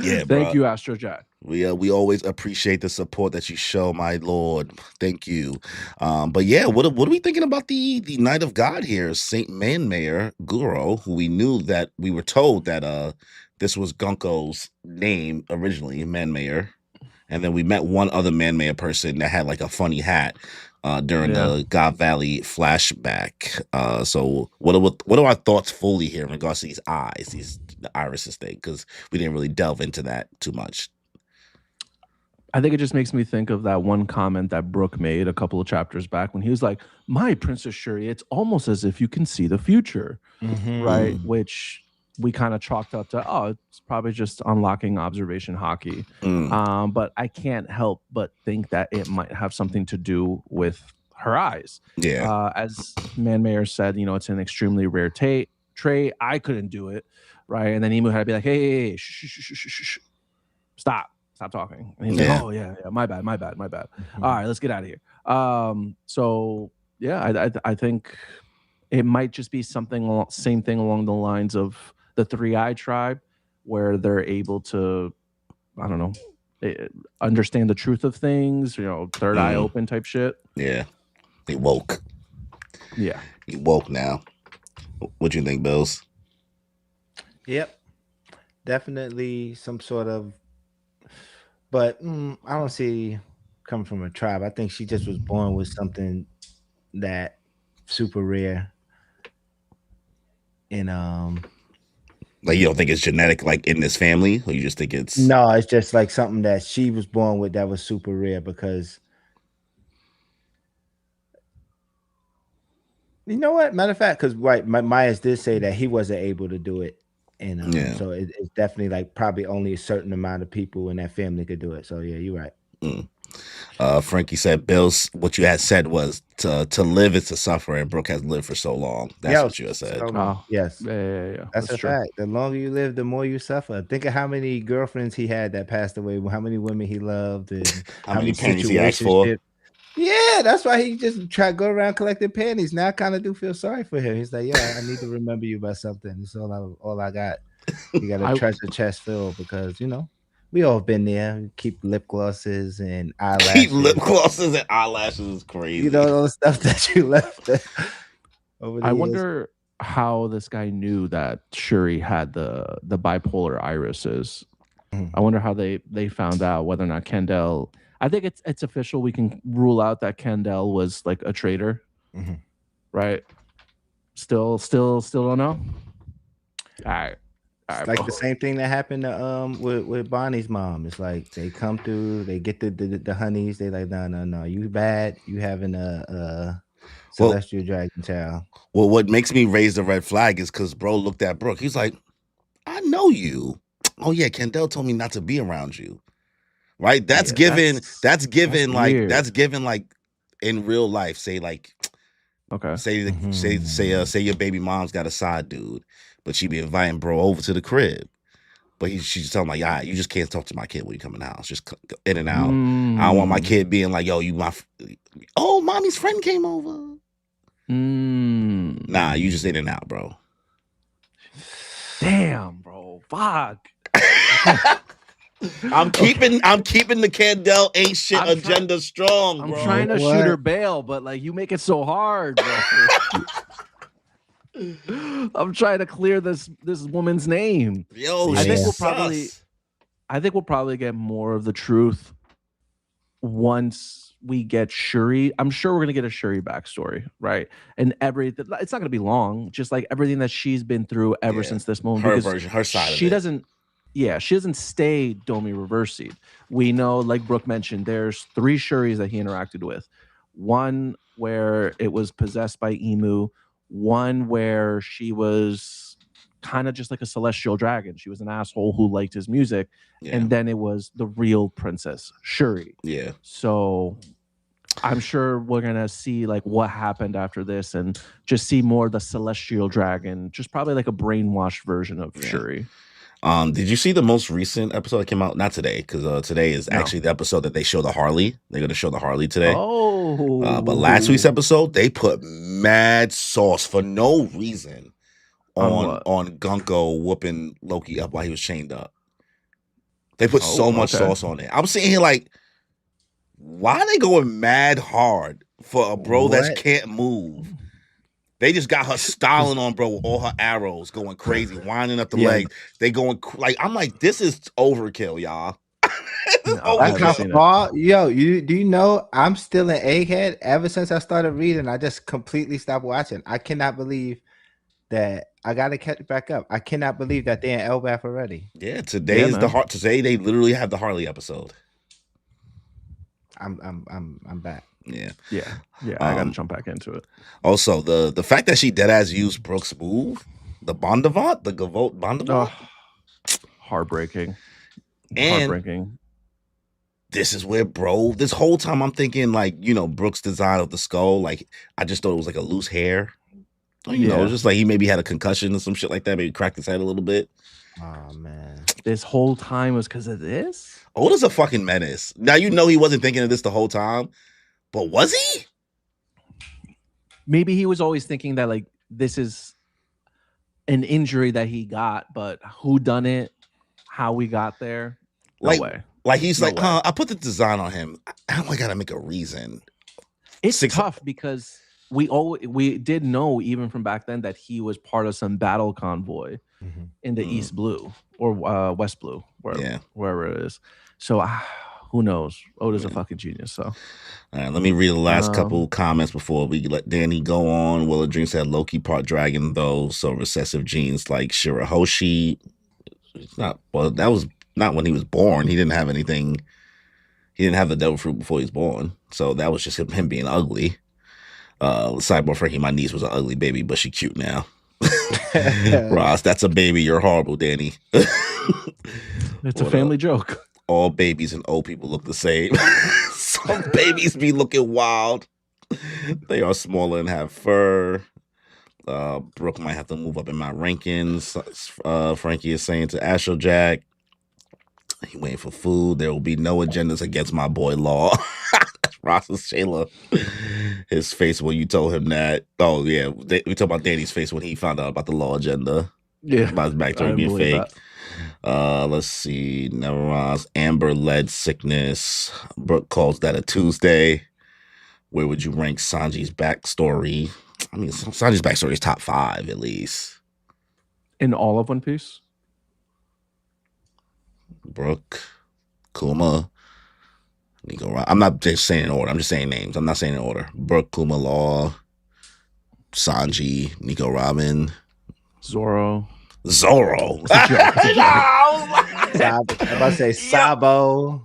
Yeah, thank you, Astro Jack. We always appreciate the support that you show, my lord. Thank you. But yeah, what are we thinking about the Knight of God here? Saint Manmayer Guro, who we were told that this was Gunko's name originally, Manmayer, and then we met one other Manmayer person that had like a funny hat during the God Valley flashback. So what are our thoughts fully here in regards to these eyes, the irises thing? Because we didn't really delve into that too much. I think it just makes me think of that one comment that Brooke made a couple of chapters back when he was like, "My Princess Shuri, it's almost as if you can see the future," right? Which we kind of chalked up to, it's probably just unlocking observation hockey. But I can't help but think that it might have something to do with her eyes. Yeah. As Manmayer said, it's an extremely rare trait. I couldn't do it, right? And then Emu had to be like, hey, shh, stop talking. And he's like, oh yeah, my bad. All right, let's get out of here. So yeah, I think it might just be same thing along the lines of the 3-Eye tribe, where they're able to, I don't know, understand the truth of things, third eye open type shit. Yeah. He woke. Yeah. He woke now. What do you think, Bills? Yep. Definitely some sort of, but I don't see coming from a tribe. I think she just was born with something that super rare. And like, you don't think it's genetic, like in this family, or you just think it's it's just like something that she was born with that was super rare. Because you know what, matter of fact, because Myers did say that he wasn't able to do it, and so it's definitely like probably only a certain amount of people in that family could do it. So yeah, you're right. Frankie said, Bills, what you had said was to live is to suffer, and Brooke has lived for so long. That's what you had said. Oh, yes. Yeah. That's a true. fact. The longer you live, the more you suffer. Think of how many girlfriends he had that passed away, how many women he loved, and how many pennies he asked for. Yeah, that's why he just tried to go around collecting pennies. Now I kind of do feel sorry for him. He's like, yo, I need to remember you by something. It's all I got. You got a treasure chest filled because, we all been there. Keep lip glosses and eyelashes. Keep lip glosses and eyelashes is crazy. All the stuff that you left over the years. Wonder how this guy knew that Shuri had the bipolar irises. I wonder how they found out, whether or not Kendall. I think it's official. We can rule out that Kendall was like a traitor, right? Still don't know. All right. It's like the same thing that happened to, with Bonnie's mom. It's like they come through, they get the honeys. They like, no, you bad. You having a celestial dragon child. Well, what makes me raise the red flag is because bro looked at Brooke. He's like, I know you. Oh yeah, Kendall told me not to be around you. Right? That's given like in real life. Say like, okay. Say your baby mom's got a side dude, but she be inviting bro over to the crib. But she's telling him like, you just can't talk to my kid when you come in the house. Just in and out. I don't want my kid being like, yo, mommy's friend came over. Nah, you just in and out, bro. Damn, bro. Fuck. I'm keeping the Kendall ain't shit agenda strong, bro. I'm trying to shoot her bail, but like you make it so hard, bro. I'm trying to clear this woman's name. Yo, I think we'll probably get more of the truth once we get Shuri. I'm sure we're gonna get a Shuri backstory, right? And it's not gonna be long, just like everything that she's been through ever since this moment. Her version, her side of it. She doesn't stay Domi Reversied. We know, like Brooke mentioned, there's 3 Shuris that he interacted with. One where it was possessed by Emu, one where she was kind of just like a celestial dragon. She was an asshole who liked his music. Yeah. And then it was the real princess, Shuri. Yeah. So I'm sure we're going to see like what happened after this and just see more of the celestial dragon, just probably like a brainwashed version of Shuri. Did you see the most recent episode that came out? Not today, because today is actually the episode that they show the Harley. They're going to show the Harley today. Oh. But last week's episode, they put mad sauce for no reason on Gunko whooping Loki up while he was chained up. They put so much sauce on it. I'm sitting here like, why are they going mad hard for a bro that can't move? They just got her styling on, bro, with all her arrows going crazy, winding up the legs. They going like, I'm like, this is overkill, y'all. That's how far, do you know I'm still an egghead? Ever since I started reading, I just completely stopped watching. I cannot believe that I gotta catch back up. I cannot believe that they're in Elbath already. Yeah, today they literally have the Harley episode. I'm back. Yeah. I gotta jump back into it. Also, the fact that she deadass used Brooke's move, the Bondavant, the Gavolt Bondavant, heartbreaking. This is where, bro, this whole time I'm thinking like, Brooke's design of the skull, like I just thought it was like a loose hair. You know, it's just like he maybe had a concussion or some shit like that, maybe cracked his head a little bit. Oh man, this whole time was because of this. Oda's a fucking menace. Now he wasn't thinking of this the whole time. But was he? Maybe he was always thinking that like this is an injury that he got, but who done it? How we got there? No way. Like he's no like, way. I put the design on him. I gotta make a reason. It's tough because we did know even from back then that he was part of some battle convoy in the East Blue or West Blue, wherever it is. So. Who knows? Oda's a fucking genius. So, all right, let me read the last couple comments before we let Danny go on. Willa Dream said Loki part dragon though, so recessive genes like Shirahoshi. That was not when he was born. He didn't have anything. He didn't have the devil fruit before he was born, so that was just him being ugly. Cyborg Frankie, my niece was an ugly baby, but she cute now. Ross, that's a baby. You're horrible, Danny. It's a family joke. All babies and old people look the same. Some babies be looking wild. They are smaller and have fur. Brooke might have to move up in my rankings. Frankie is saying to Astrojack, he waiting for food. There will be no agendas against my boy Law. Ross and Shayla, his face when you told him that. Oh yeah, we talk about Danny's face when he found out about the Law agenda. Yeah, about his backstory being fake. Let's see. Neverons, Amber led sickness. Brooke calls that a Tuesday. Where would you rank Sanji's backstory? I mean, Sanji's backstory is top 5 at least. In all of One Piece? Brooke, Kuma, Nico. I'm not just saying in order. I'm just saying names. I'm not saying in order. Brooke, Kuma, Law, Sanji, Nico, Robin, Zoro. I'm about to say Sabo.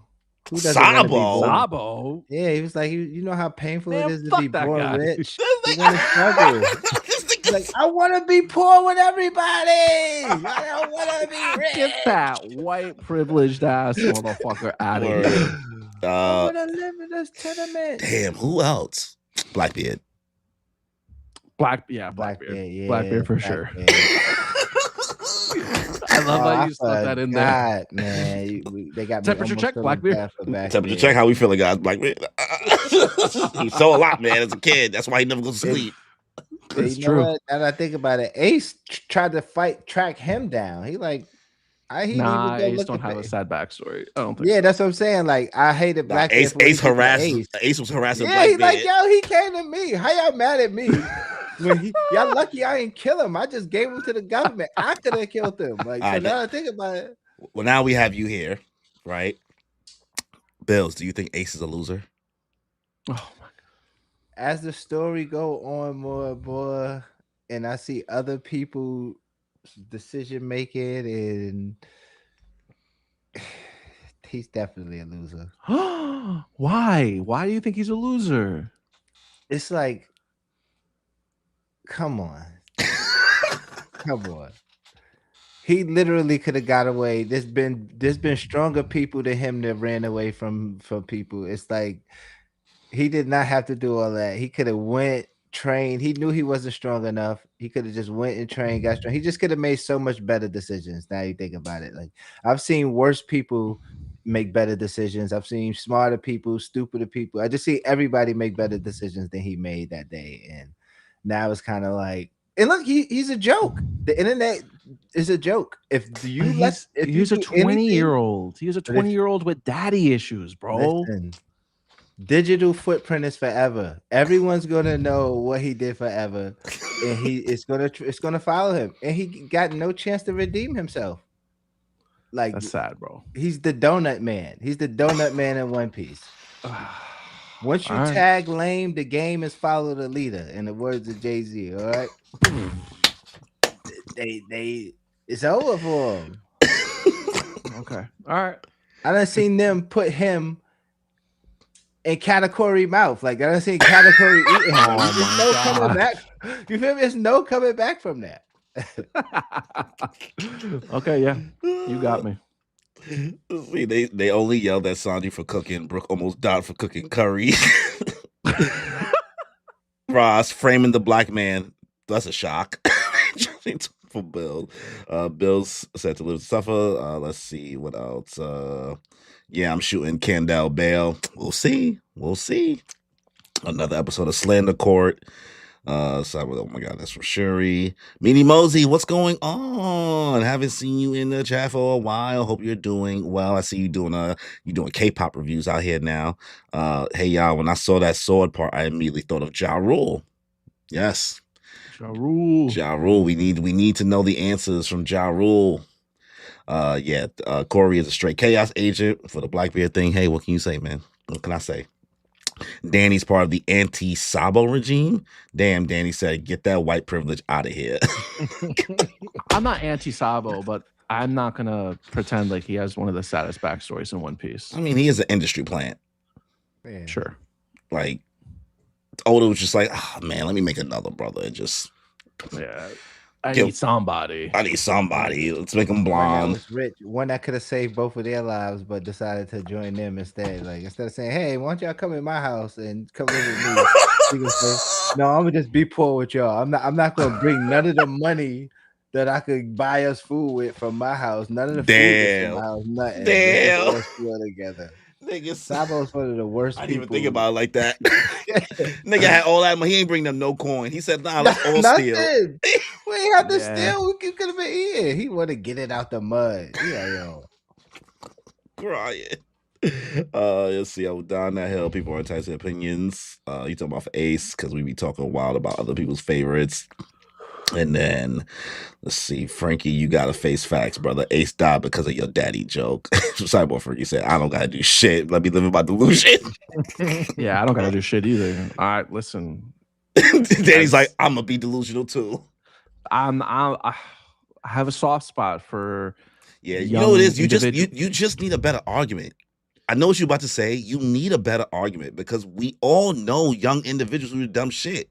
Who doesn't want to be born? Sabo? Yeah, he was like, you know how painful Man, it is to fuck be that born guy. rich. You want to struggle. He's like, I want to be poor with everybody. I don't want to be rich. Get that white privileged ass motherfucker out of here. I want to live in this tenement. Damn, who else? Blackbeard. Blackbeard. Yeah, Blackbeard for sure. I love how you stuck that in there. Man, they got temperature check, Blackbeard. Temperature check. How we feeling, guys? Blackbeard. He saw a lot, man, as a kid. That's why he never goes to sleep. It's true. What? Now that I think about it, Ace tried to track him down. He like, Ace don't have a sad backstory. I don't think. Yeah, that's what I'm saying. Like, I hated Blackbeard. Ace was harassing. Yeah, he's like, yo, he came to me. How y'all mad at me? Y'all lucky I ain't kill him. I just gave him to the government. I could have killed him. Like, so now I think about it. Well, now we have you here, right? Bills, do you think Ace is a loser? Oh my god! As the story go on more, boy, and I see other people decision making, and he's definitely a loser. Why? Why do you think he's a loser? It's like, come on. Come on. He literally could have got away. There's been stronger people than him that ran away from people. It's like he did not have to do all that. He could have went, trained. He knew he wasn't strong enough. He could have just went and trained, got strong. He just could have made so much better decisions. Now you think about it. Like, I've seen worse people make better decisions. I've seen smarter people, stupider people. I just see everybody make better decisions than he made that day. And now it's kind of like, and look, he's a joke. The internet is a joke. He's a 20-year-old. He's a 20-year-old with daddy issues, bro. Listen, digital footprint is forever. Everyone's gonna know what he did forever, and it's gonna follow him. And he got no chance to redeem himself. Like, that's sad, bro. He's the donut man. He's the donut man in One Piece. Once you tag lame, the game is follow the leader. In the words of Jay-Z, all right. It's over for him. Okay, all right. I done seen them put him in Katakuri mouth. Like, I done seen Katakuri eating him. There's no coming back. You feel me? There's no coming back from that. Okay, yeah, you got me. See, they only yelled at Sanji for cooking. Brooke almost died for cooking curry. Ross framing the black man. That's a shock. For Bill. Bill's said to live to suffer. Let's see what else. Yeah, I'm shooting Candell Bale. We'll see. Another episode of Slander Court. Oh my god, that's from Shuri. Meanie Mosey, what's going on? Haven't seen you in the chat for a while. Hope you're doing well. I see you doing K-pop reviews out here now. Hey y'all, when I saw that sword part, I immediately thought of Ja Rule. Yes. Ja Rule. We need to know the answers from Ja Rule. Corey is a straight chaos agent for the Blackbeard thing. Hey, what can you say, man? What can I say? Danny's part of the anti-Sabo regime. Damn, Danny said, get that white privilege out of here. I'm not anti-Sabo, but I'm not going to pretend like he has one of the saddest backstories in One Piece. I mean, he is an industry plant. Man. Sure. Like, Oda was just like, oh, man, let me make another brother. And just... Yeah. I need somebody. Let's make them One that blonde. was rich, one that could have saved both of their lives, but decided to join them instead. Like instead of saying, "Hey, why don't y'all come in my house and come live with me?" He gonna say, "No, I'm gonna just be poor with y'all. I'm not gonna bring none of the money that I could buy us food with from my house. None of the food that's from my house. Nothing. Let's just all steal together." Sabo's one of the worst I people. didn't even think about it like that. Nigga had all that money. He ain't bring them no coin. He said, "Nah, let's all steal." We ain't have to steal. We could have been eating. He want to get it out the mud. Yeah, yo. Crying. Let's see. I was down that hill. People are entitled to opinions. You talking about for Ace because we be talking wild about other people's favorites. And then let's see, Frankie, you gotta face facts, brother. Ace died because of your daddy joke. Cyborg Frankie said, "I don't gotta do shit. Let me live in my delusion." Yeah, I don't gotta do shit either. All right, listen. Danny's like, "I'm gonna be delusional too." I have a soft spot for. Yeah, you know what it is. You just need a better argument. I know what you're about to say. You need a better argument because we all know young individuals who do dumb shit.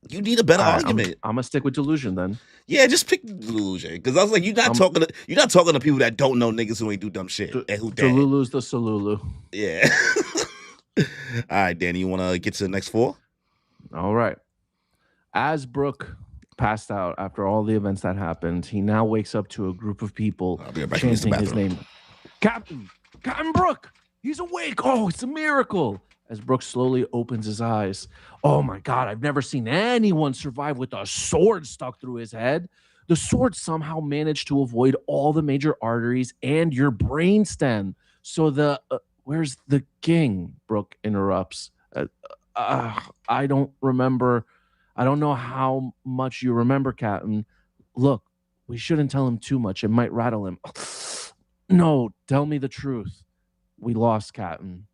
You need a better argument. I'm gonna stick with delusion then. Yeah, just pick delusion because I was like, you're not talking to people that don't know niggas who ain't do dumb shit and who dead. Delulu's the Salulu. Yeah. All right, Danny, you want to get to the next 4? All right. As Brooke passed out after all the events that happened, he now wakes up to a group of people chanting his name. Captain Brooke, he's awake. Oh, it's a miracle. As Brooke slowly opens his eyes. Oh my God, I've never seen anyone survive with a sword stuck through his head. The sword somehow managed to avoid all the major arteries and your brainstem. So where's the king? Brooke interrupts. I don't remember. I don't know how much you remember, Captain. Look, we shouldn't tell him too much. It might rattle him. No, tell me the truth. We lost, Captain.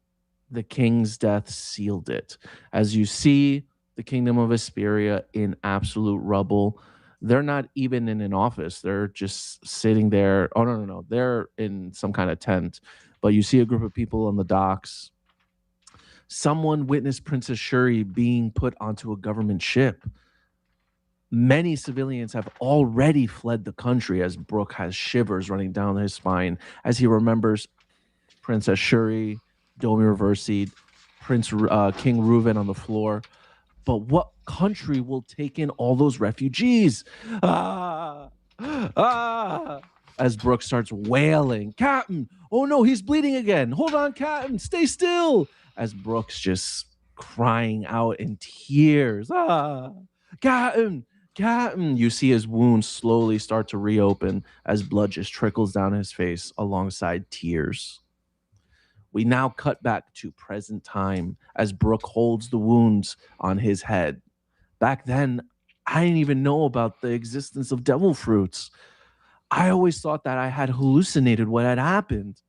The king's death sealed it. As you see, the kingdom of Hesperia in absolute rubble. They're not even in an office. They're just sitting there. Oh, no. They're in some kind of tent. But you see a group of people on the docks. Someone witnessed Princess Shuri being put onto a government ship. Many civilians have already fled the country as Brooke has shivers running down his spine as he remembers Princess Shuri, Domi Reversied, King Reuven on the floor. But what country will take in all those refugees? As Brooke starts wailing, Captain, oh no, he's bleeding again. Hold on, Captain, stay still. As Brooke's just crying out in tears. Captain, you see his wounds slowly start to reopen as blood just trickles down his face alongside tears. We now cut back to present time as Brooke holds the wounds on his head. Back then, I didn't even know about the existence of devil fruits. I always thought that I had hallucinated what had happened.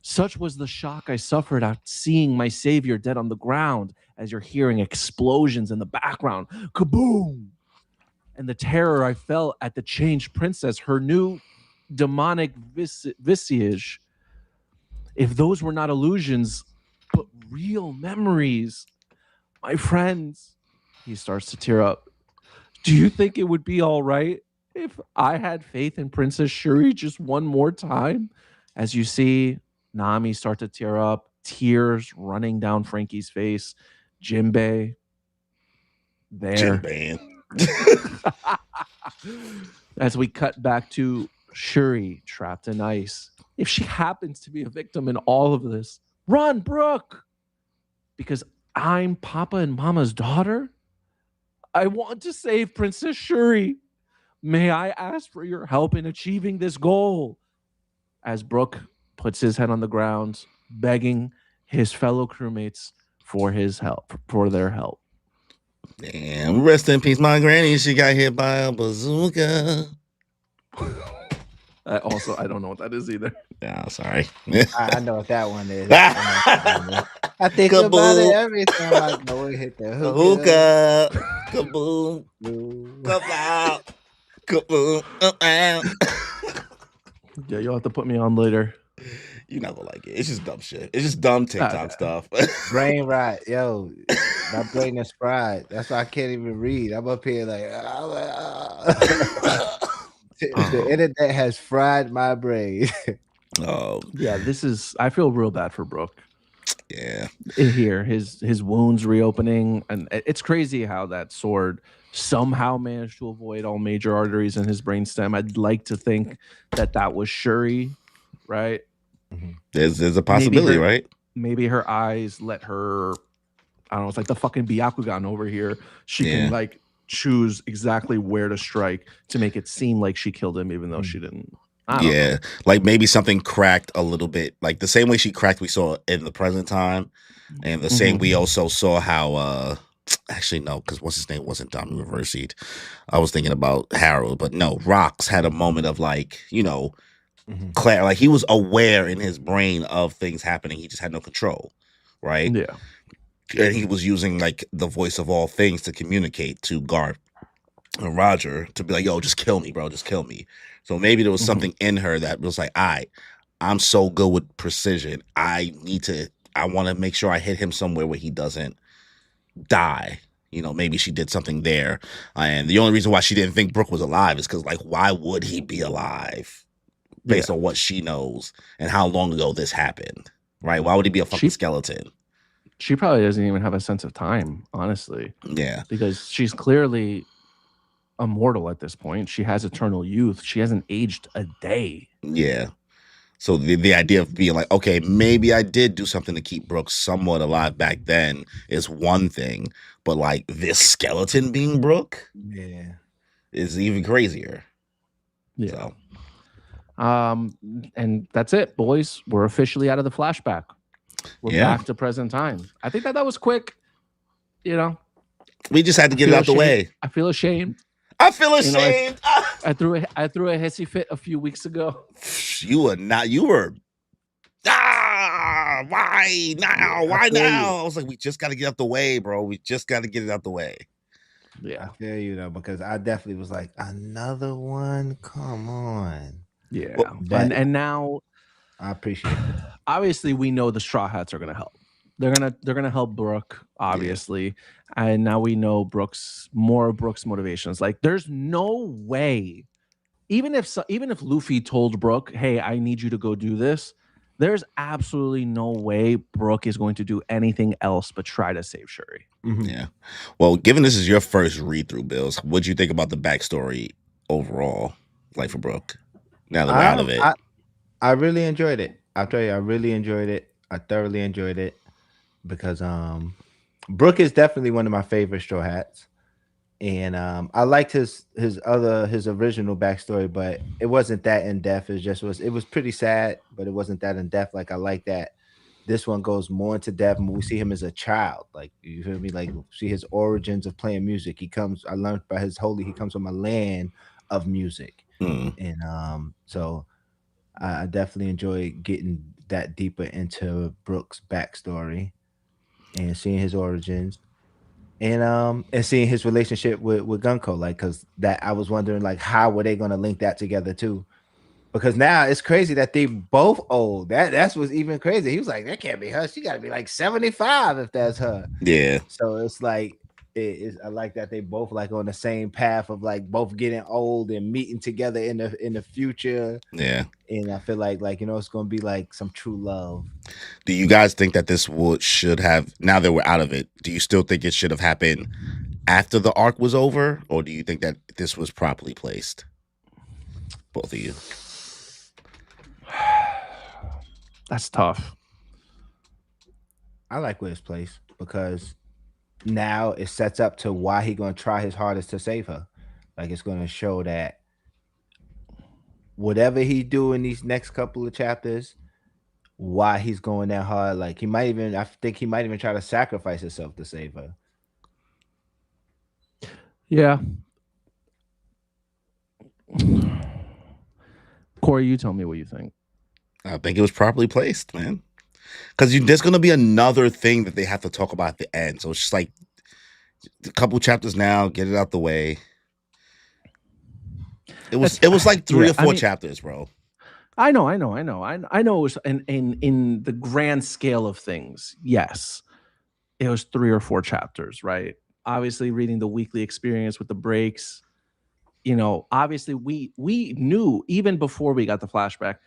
Such was the shock I suffered at seeing my savior dead on the ground as you're hearing explosions in the background. Kaboom! And the terror I felt at the changed princess, her new demonic visage. If those were not illusions, but real memories, my friends, he starts to tear up. Do you think it would be all right if I had faith in Princess Shuri just one more time? As you see Nami start to tear up, tears running down Frankie's face. Jinbei, there. As we cut back to Shuri trapped in ice. If she happens to be a victim in all of this, run, Brooke! Because I'm Papa and Mama's daughter? I want to save Princess Shuri. May I ask for your help in achieving this goal? As Brooke puts his head on the ground, begging his fellow crewmates for his help, for their help. Damn, rest in peace, my granny. She got hit by a bazooka. Also, I don't know what that is either. Yeah, sorry. I know what that one is. I think Kaboom. About it every time I go and hit the hookah. Kaboom. Kaboom. Kaboom. Yeah, you'll have to put me on later. You're not gonna like it. It's just dumb shit. It's just dumb TikTok stuff. Brain rot, yo. My brain is fried. That's why I can't even read. I'm up here like the internet has fried my brain. Oh Yeah, I feel real bad for Brooke. yeah. Here, his wounds reopening, and it's crazy how that sword somehow managed to avoid all major arteries in his brainstem. I'd like to think that was Shuri, right? There's a possibility, right? Maybe her eyes let her. I don't know. It's like the fucking Byakugan over here. She Yeah. can like choose exactly where to strike to make it seem like she killed him, even though she didn't. I don't know. Like maybe something cracked a little bit, like the same way she cracked we saw in the present time, and the same we also saw how actually no, because what's his name wasn't Dominic Reversied. I was thinking about Harold, but no, Rox had a moment of like, Claire, like he was aware in his brain of things happening, he just had no control, right? Yeah. And he was using like the voice of all things to communicate to Garth and Roger to be like, yo, just kill me, bro, just kill me. So maybe there was something in her that was like, I'm so good with precision. I want to make sure I hit him somewhere where he doesn't die. Maybe she did something there. And the only reason why she didn't think Brooke was alive is because, like, why would he be alive based on what she knows and how long ago this happened, right? Why would he be a fucking skeleton? She probably doesn't even have a sense of time, honestly. Yeah. Because she's clearly immortal at this point. She has eternal youth. She hasn't aged a day. Yeah. So the idea of being like, okay, maybe I did do something to keep Brooke somewhat alive back then is one thing, but like this skeleton being Brooke, is even crazier. Yeah. So. And that's it, boys. We're officially out of the flashback. We're back to present time. I think that was quick. We just had to get it out the way. I feel ashamed. I feel ashamed. I threw a hissy fit a few weeks ago. You were not. You were. Why now? Why now? I was like, we just got to get out the way, bro. We just got to get it out the way. Yeah, I feel you though, because I definitely was like, another one. Come on. Yeah, and now I appreciate it. Obviously, we know the Straw Hats are gonna help. They're gonna help Brooke, obviously, and now we know more of Brooke's motivations. Like, there's no way, even if Luffy told Brooke, "Hey, I need you to go do this," there's absolutely no way Brooke is going to do anything else but try to save Shuri. Yeah. Well, given this is your first read through, Bills, what'd you think about the backstory overall, like for Brooke? Now that we're out of it, I really enjoyed it. I'll tell you, I really enjoyed it. I thoroughly enjoyed it because Brooke is definitely one of my favorite Straw Hats, and I liked his original backstory, but it wasn't that in depth. It was pretty sad, but it wasn't that in depth. Like, I like that this one goes more into depth, and we see him as a child. Like, you feel me? Like, see his origins of playing music. I learned by he comes from a land of music, and so I definitely enjoy getting that deeper into Brooke's backstory and seeing his origins, and seeing his relationship with Gunko. Like, because that I was wondering, like, how were they going to link that together too? Because now it's crazy that they both old. That's what's even crazy. He was like, that can't be her. She got to be like 75 if that's her. Yeah. So it's like, I like that they both like on the same path of like both getting old and meeting together in the future. Yeah. And I feel like it's gonna be like some true love. Do you guys think that this should have, now that we're out of it, do you still think it should have happened after the arc was over, or do you think that this was properly placed? Both of you. That's tough. I like where it's placed because now it sets up to why he's going to try his hardest to save her. Like, it's going to show that whatever he do in these next couple of chapters, why he's going that hard. Like, I think he might even try to sacrifice himself to save her. Yeah. Corey, you tell me what you think. I think it was properly placed, man. Because there's going to be another thing that they have to talk about at the end. So it's just like a couple chapters now, get it out the way. It was like 3 or 4 chapters, bro. I know. It was in the grand scale of things. Yes, it was 3 or 4 chapters, right? Obviously, reading the weekly experience with the breaks, obviously we knew even before we got the flashback.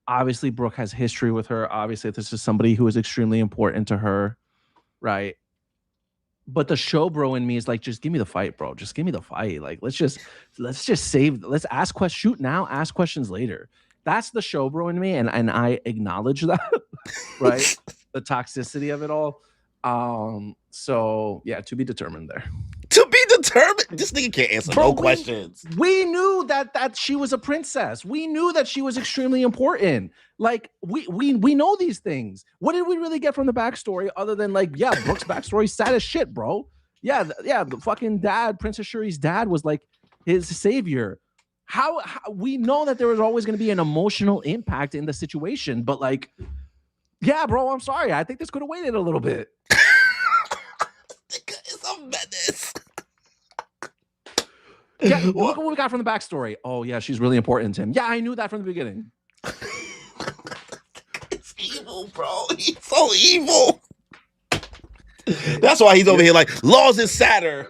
Obviously, Brooke has history with her. Obviously, this is somebody who is extremely important to her, right? But the show bro in me is like, just give me the fight, bro. Just give me the fight. Like, let's just ask questions. Shoot now, ask questions later. That's the show bro in me, and I acknowledge that, right? The toxicity of it all. So yeah, to be determined there. To be determined. This nigga can't answer no questions. We knew that she was a princess. We knew that she was extremely important. Like we know these things. What did we really get from the backstory other than like, yeah, Brooke's backstory sad as shit, bro. Yeah, the fucking dad, Princess Shuri's dad, was like his savior. How we know that there was always going to be an emotional impact in the situation, but like, yeah, bro, I'm sorry. I think this could have waited a little bit. It's a menace. Yeah, look at what we got from the backstory. Oh, yeah, she's really important to him. Yeah, I knew that from the beginning. It's evil, bro. He's so evil. That's why he's over here like, laws is sadder.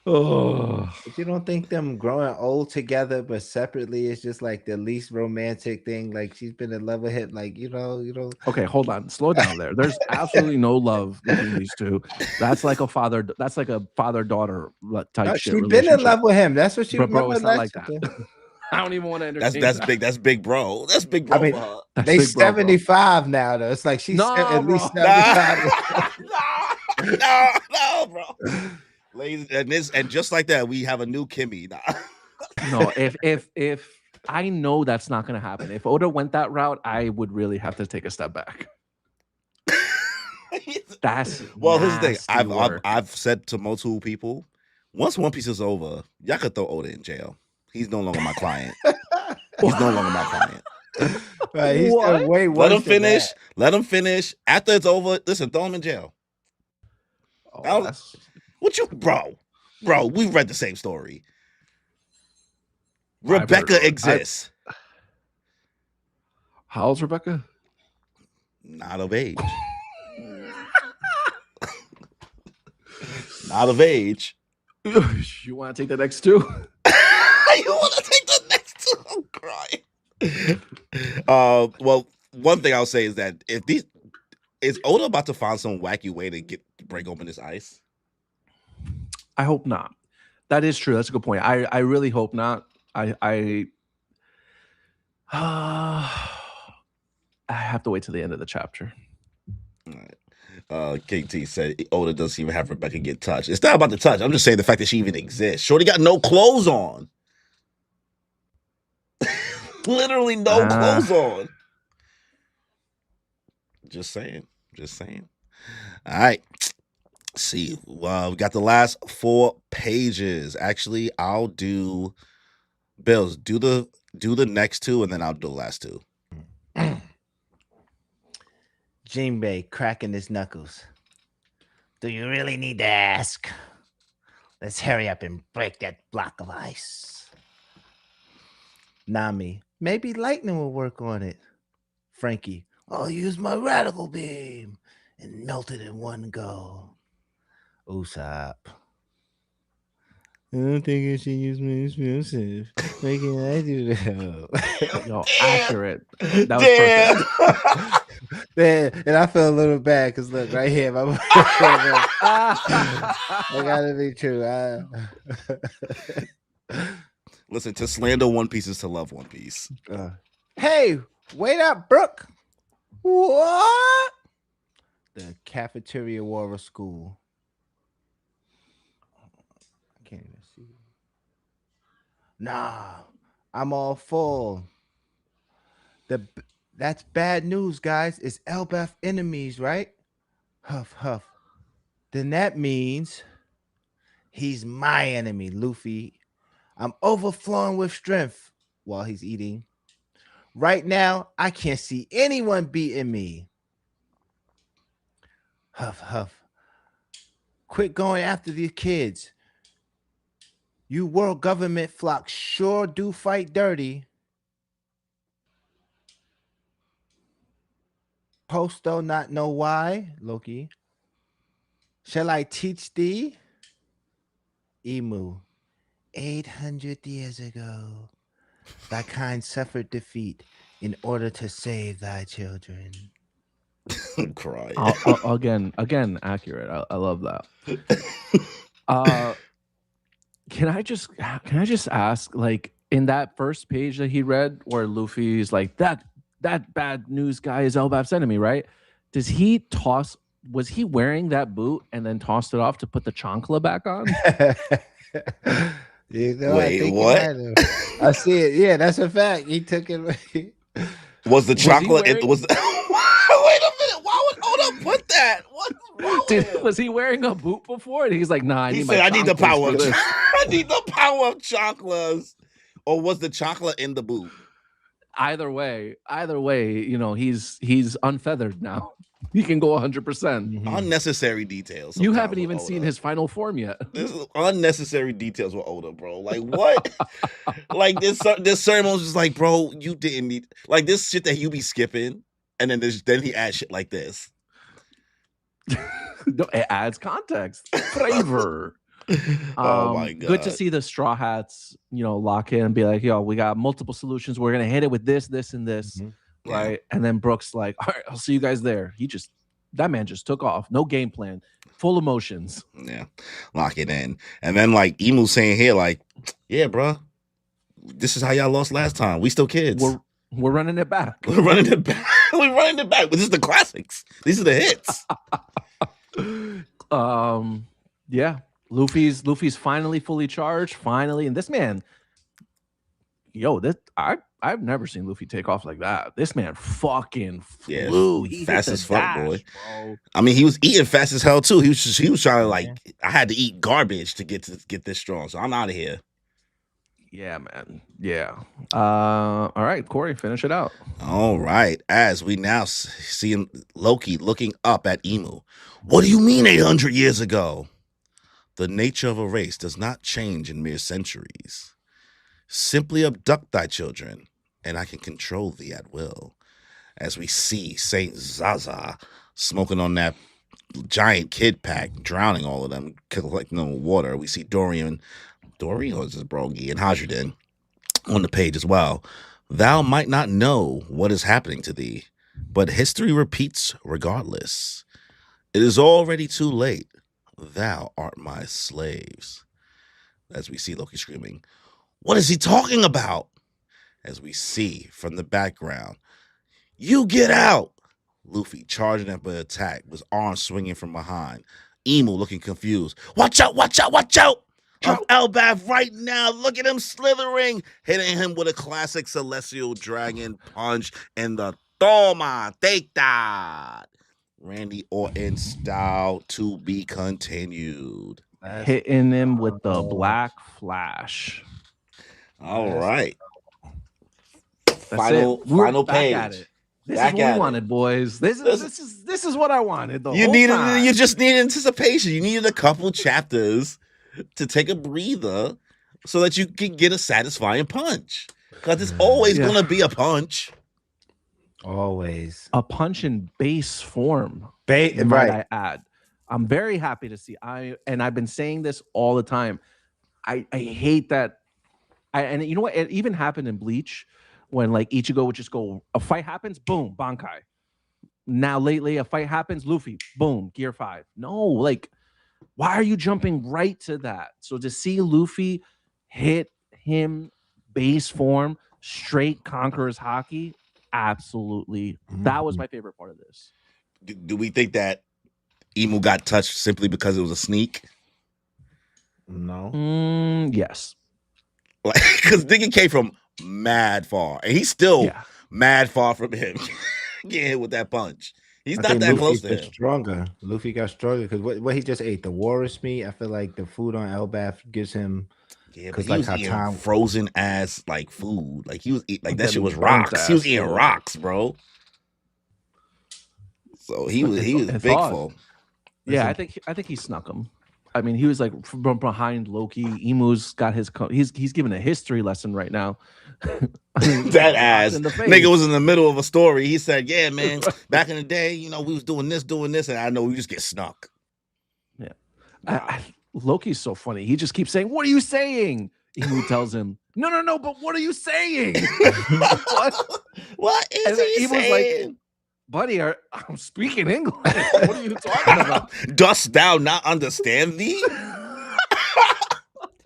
Oh, but you don't think them growing old together but separately is just like the least romantic thing? Like she's been in love with him, like you know. Okay, hold on, slow down there. There's absolutely no love between these two. That's like a father. That's like a father-daughter type shit. She's been in love with him. That's what she. Bro, it's not like that. I don't even want to entertain. That's big. That's big, bro. That's big, bro. I mean, they 75 now, though. It's like she's at least 75. No, bro. Ladies, and just like that, we have a new Kimmy. No, if I know that's not going to happen. If Oda went that route, I would really have to take a step back. That's well. Here's the thing. I've said to multiple people, once One Piece is over, y'all could throw Oda in jail. He's no longer my client. He's no longer my client. Right, he's way worse. Let him finish. Let him finish. After it's over, listen, throw him in jail. Oh, what you, bro? We read the same story. Rebecca exists. How old's Rebecca? Not of age. Not of age. You want to take the next two? You want to take the next two? I'm crying. Well, one thing I'll say is that is Oda about to find some wacky way to break open this ice? I hope not. That is true. That's a good point. I really hope not. I have to wait till the end of the chapter. All right. KT said Oda doesn't even have Rebecca get touched. It's not about the touch. I'm just saying the fact that she even exists. Shorty got no clothes on. Literally no clothes on. Just saying. All right. Let's see. Well, we got the last 4 pages. Actually, I'll do Bills. Do the next 2, and then I'll do the last 2. Jinbei cracking his knuckles. Do you really need to ask? Let's hurry up and break that block of ice. Nami, maybe lightning will work on it. Frankie, I'll use my radical beam and melt it in one go. Usopp, I don't think I should use my explosive. Why can't I do that? Yo, accurate. That was perfect. Man, and I feel a little bad because look right here, I gotta be true. Listen, to slander One Piece is to love One Piece. Hey, wait up, Brooke. What? The cafeteria war of school. I can't even see. Nah, I'm all full. That's bad news, guys. It's Elbaf enemies, right? Huff, huff. Then that means he's my enemy, Luffy. I'm overflowing with strength while he's eating. Right now, I can't see anyone beating me. Huff, huff. Quit going after these kids. You world government flocks sure do fight dirty. Posto not know why, Loki. Shall I teach thee? Emu. 800 years ago, thy kind suffered defeat in order to save thy children. I'm crying. Again, accurate. I love that. Can I just ask, like, in that first page that he read, where Luffy's like, that bad news guy is Elbaf's enemy, right? Was he wearing that boot and then tossed it off to put the chancla back on? You know, I Wait, think he what? might have. I see it. Yeah, that's a fact. He took it. Was the chocolate? wearing- It was. Wait a minute. Why would Oda put that? What's wrong with him? Was he wearing a boot before? And he's like, nah, He said, "I need the chanclas power. for Of, this." I need the power of chocolates." Or was the chocolate in the boot? Either way, you know, he's unfeathered now. He can go 100%. Unnecessary details. You sometimes haven't with even Oda. seen his final form yet. This is unnecessary details with Oda, bro. Like what? Like this certain was just like, bro, you didn't need like this shit that you be skipping, and then he adds shit like this. No, it adds context, flavor. Oh my god! Good to see the Straw Hats, you know, lock in and be like, yo, we got multiple solutions. We're gonna hit it with this, this, and this, right? And then Brooks like, all right, I'll see you guys there. That man just took off, no game plan, full emotions. Yeah, lock it in. And then like Emu saying here, like, yeah, bro, this is how y'all lost last time. We still kids. We're running it back. We're running it back. We're running it back. This is the classics. These are the hits. Yeah. Luffy's finally fully charged. Finally, and this man, I've never seen Luffy take off like that. This man fucking flew. He fast as fuck, dash, boy. Bro. I mean, he was eating fast as hell too. He was trying to like, I had to eat garbage to get this strong. So I'm out of here. Yeah, man. Yeah. All right, Corey, finish it out. All right. As we now see him, Loki looking up at Emu. What do you mean 800 years ago? The nature of a race does not change in mere centuries. Simply abduct thy children, and I can control thee at will. As we see Saint Zaza smoking on that giant kid pack, drowning all of them, collecting them with water. We see Dorian or is this Brogy and Hajuden on the page as well. Thou might not know what is happening to thee, but history repeats regardless. It is already too late. Thou art my slaves. As we see Loki screaming, what is he talking about? As we see from the background, you get out! Luffy charging up an attack with arms swinging from behind. Emu looking confused. Watch out, watch out, watch out! Of Elbaf right now. Look at him slithering, hitting him with a classic Celestial Dragon punch in the Toma, take that. Randy Orton style to be continued. Hitting him with the Black Flash. All right. Final page. At it. This is what we wanted, boys. This is what I wanted. You just needed anticipation. You needed a couple chapters to take a breather so that you can get a satisfying punch. Because it's always going to be a punch. Always. A punch in base form. Right. I add. I'm very happy to see. I've been saying this all the time. I hate that. And you know what? It even happened in Bleach when like Ichigo would just go, a fight happens, boom, Bankai. Now lately, a fight happens, Luffy, boom, Gear 5. No, like, why are you jumping right to that? So to see Luffy hit him base form, straight Conqueror's Haki, absolutely. That was my favorite part of this. Do we think that Emu got touched simply because it was a sneak? No. Yes. Like, because Nigga came from mad far, and he's still mad far from him getting hit with that punch. He's not that close to him. Stronger. Luffy got stronger because what he just ate, the walrus meat. I feel like the food on Elbaf gives him. Yeah, because like he was eating frozen ass like food. Like he was like that shit was rocks. He was eating rocks, bro. So he was big full. Yeah, I think he snuck him. I mean, he was like from behind Loki. Emu's got his. He's giving a history lesson right now. I mean, that ass nigga was in the middle of a story. He said, "Yeah, man, back in the day, we was doing this, and I know we just get snuck." Yeah, Loki's so funny. He just keeps saying, "What are you saying?" Emu tells him, "No, but what are you saying?" What is he saying? Like, buddy, I'm speaking English. What are you talking about? Dost thou not understand thee?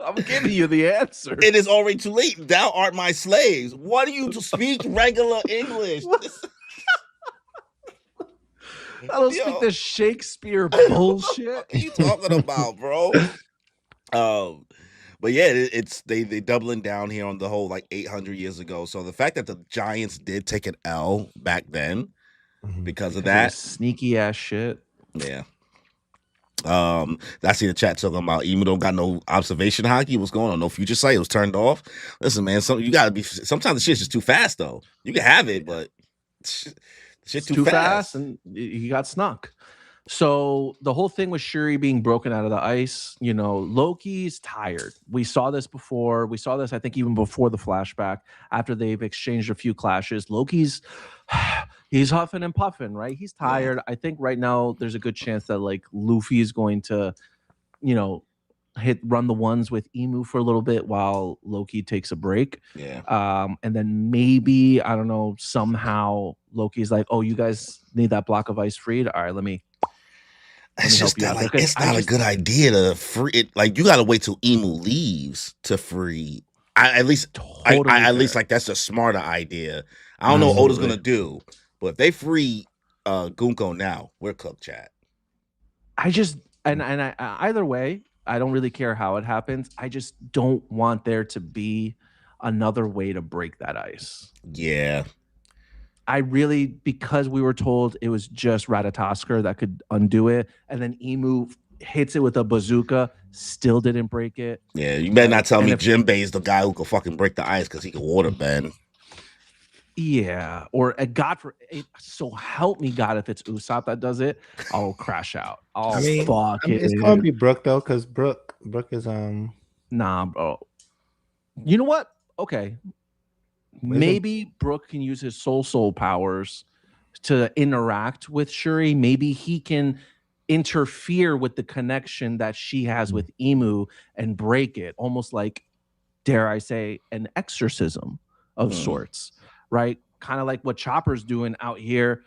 I'm giving you the answer. It is already too late. Thou art my slaves. What do you speak regular English? I don't speak this Shakespeare bullshit. What are you talking about, bro? But yeah, it's they doubling down here on the whole like 800 years ago. So the fact that the Giants did take an L back then because of that sneaky ass shit. Yeah. I see the chat talking about Emu don't got no observation hockey. What's going on? No future sight. It was turned off. Listen, man, you gotta be. Sometimes the shit's just too fast, though. You can have it, but shit's too fast, and he got snuck. So the whole thing with Shuri being broken out of the ice, Loki's tired. We saw this before. We saw this, I think, even before the flashback. After they've exchanged a few clashes, Loki's he's huffing and puffing, right? He's tired. Yeah. I think right now there's a good chance that like Luffy is going to, run the ones with Emu for a little bit while Loki takes a break. Yeah. And then maybe, I don't know, somehow Loki's like, "Oh, you guys need that block of ice freed? All right, let me it's just not like it's not a good idea to free it. Like you got to wait till Emu leaves to free. At least like that's a smarter idea. I don't know what Oda's gonna do, but if they free Gunko now, we're cooked, chat. I just and I either way, I don't really care how it happens. I just don't want there to be another way to break that ice. Yeah. Because we were told it was just Ratatoskr that could undo it, and then Emu hits it with a bazooka, still didn't break it. Yeah, you better not tell me Jinbei is the guy who could fucking break the ice because he can water bend. Yeah, or so help me God, if it's Usopp that does it, I'll crash out. It's gonna be Brook though, because Brook is Nah, bro. You know what? Okay. Maybe Brook can use his soul powers to interact with Shuri. Maybe he can interfere with the connection that she has with Emu and break it, almost like, dare I say, an exorcism of sorts, right? Kind of like what Chopper's doing out here,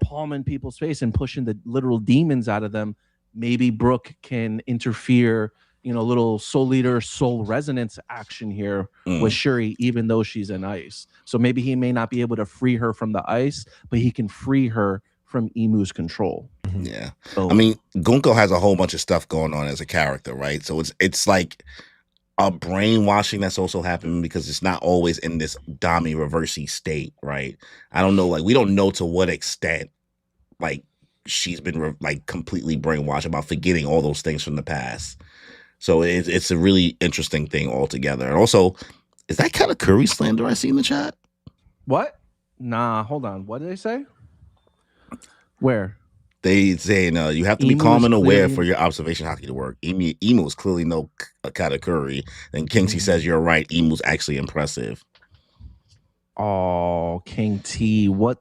palming people's face and pushing the literal demons out of them. Maybe Brook can interfere, little soul leader, soul resonance action here with Shuri, even though she's in ice. So maybe he may not be able to free her from the ice, but he can free her from Emu's control. Yeah. So, I mean, Gunko has a whole bunch of stuff going on as a character, right? So it's like a brainwashing that's also happening because it's not always in this Dami reversey state, right? I don't know, like we don't know to what extent like she's been completely brainwashed about forgetting all those things from the past. So it's a really interesting thing altogether. And also, is that kind of Curry slander I see in the chat? What? Nah, hold on. What did they say? Where? They saying you have to be calm and aware for your observation hockey to work. Emu is clearly no Katakuri. Then Kingsley says you're right. Emu's actually impressive. Oh, King T, what?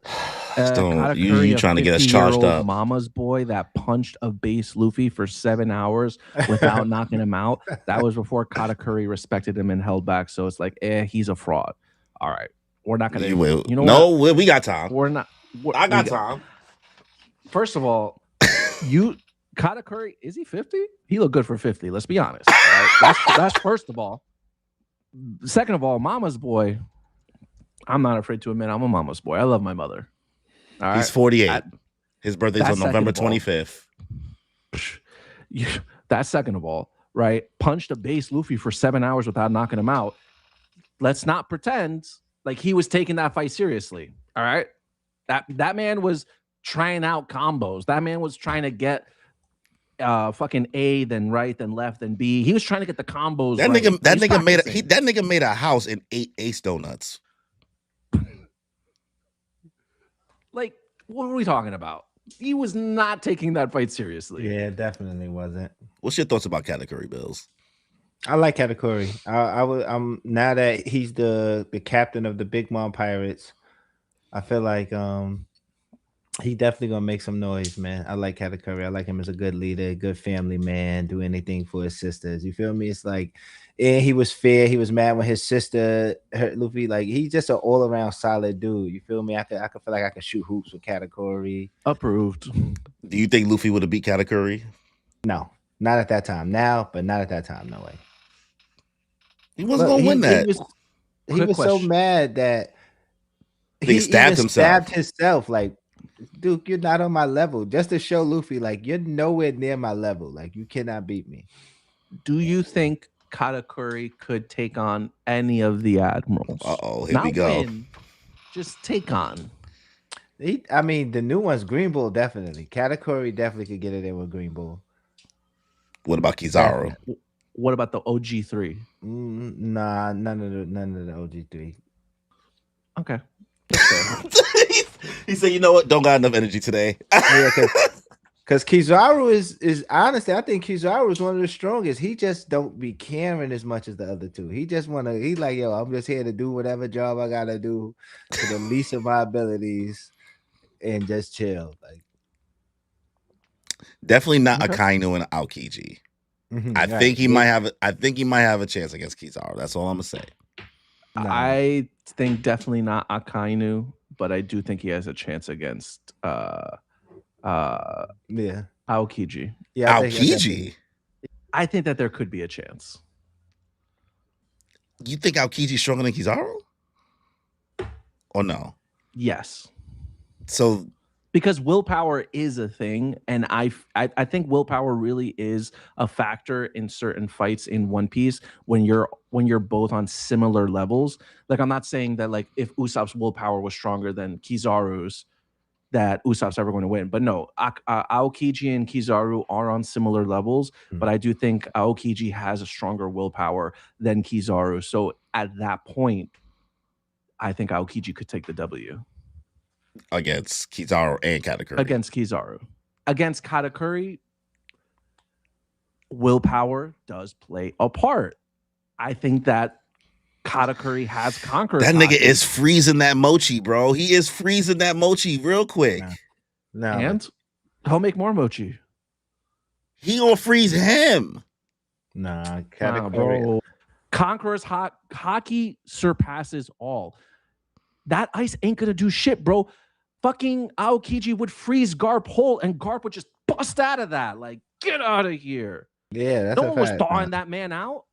You trying to get us charged up? Mama's boy that punched a base Luffy for 7 hours without knocking him out. That was before Katakuri respected him and held back. So it's like, he's a fraud. All right, we're not gonna. We got time. We're not. I got time. First of all, Katakuri, is he 50? He looked good for 50. Let's be honest. Right? That's first of all. Second of all, Mama's boy. I'm not afraid to admit I'm a mama's boy. I love my mother. All right? He's 48. His birthday's on November 25th. That's second of all, right? Punched a base Luffy for 7 hours without knocking him out. Let's not pretend like he was taking that fight seriously. All right. That man was trying out combos. That man was trying to get fucking A, then right, then left, then B. He was trying to get the combos. That nigga made a house and ate Ace donuts. Like, what are we talking about? he was not taking that fight seriously. Yeah, definitely wasn't. What's your thoughts about Katakuri, Bills? I like Katakuri. I'm now that he's the captain of the Big Mom Pirates. I feel like he definitely gonna make some noise, man. I like Katakuri. I like him as a good leader, a good family man, do anything for his sisters. You feel me? It's like, and he was fair. He was mad when his sister hurt Luffy. Like he's just an all around solid dude. You feel me? I could feel like I could shoot hoops with Katakuri. Approved. Do you think Luffy would have beat Katakuri? No, not at that time. Now, but not at that time. No way. He wasn't gonna win that. He was so mad that he stabbed himself. Stabbed himself. Like, Duke, you're not on my level. Just to show Luffy, like, you're nowhere near my level. Like, you cannot beat me. Do you think Katakuri could take on any of the admirals? Here we go. Win, just take on. I mean, the new one's Green Bull, definitely. Katakuri definitely could get it in with Green Bull. What about Kizaru? What about the OG3? Nah, none of the OG3. Okay. He said, "You know what? Don't got enough energy today." Yeah, because Kizaru is honestly, I think Kizaru is one of the strongest. He just don't be caring as much as the other two. He just he's like, yo, I'm just here to do whatever job I gotta do to the least of my abilities and just chill. Like, definitely not Akainu and Aokiji. I think he might have a chance against Kizaru. That's all I'm gonna say. I think definitely not Akainu, but I do think he has a chance against Aokiji. Yeah, Aokiji. I think that there could be a chance. You think Aokiji's stronger than Kizaru? Or no? Yes. So because willpower is a thing, and I think willpower really is a factor in certain fights in One Piece when you're both on similar levels. Like, I'm not saying that, like, if Usopp's willpower was stronger than Kizaru's, that Usopp's ever going to win. But no, Aokiji and Kizaru are on similar levels, but I do think Aokiji has a stronger willpower than Kizaru. So at that point, I think Aokiji could take the W. Against Kizaru and Katakuri. Against Kizaru. Against Katakuri, willpower does play a part. I think that Katakuri has conquered. That nigga is freezing that mochi, bro. He is freezing that mochi real quick. No. And he'll make more mochi. He gonna freeze him. Nah, Katakuri. Bro. Conqueror's hockey surpasses all. That ice ain't gonna do shit, bro. Fucking Aokiji would freeze Garp whole, and Garp would just bust out of that. Like, get out of here. Yeah, that's no one was thawing that man out.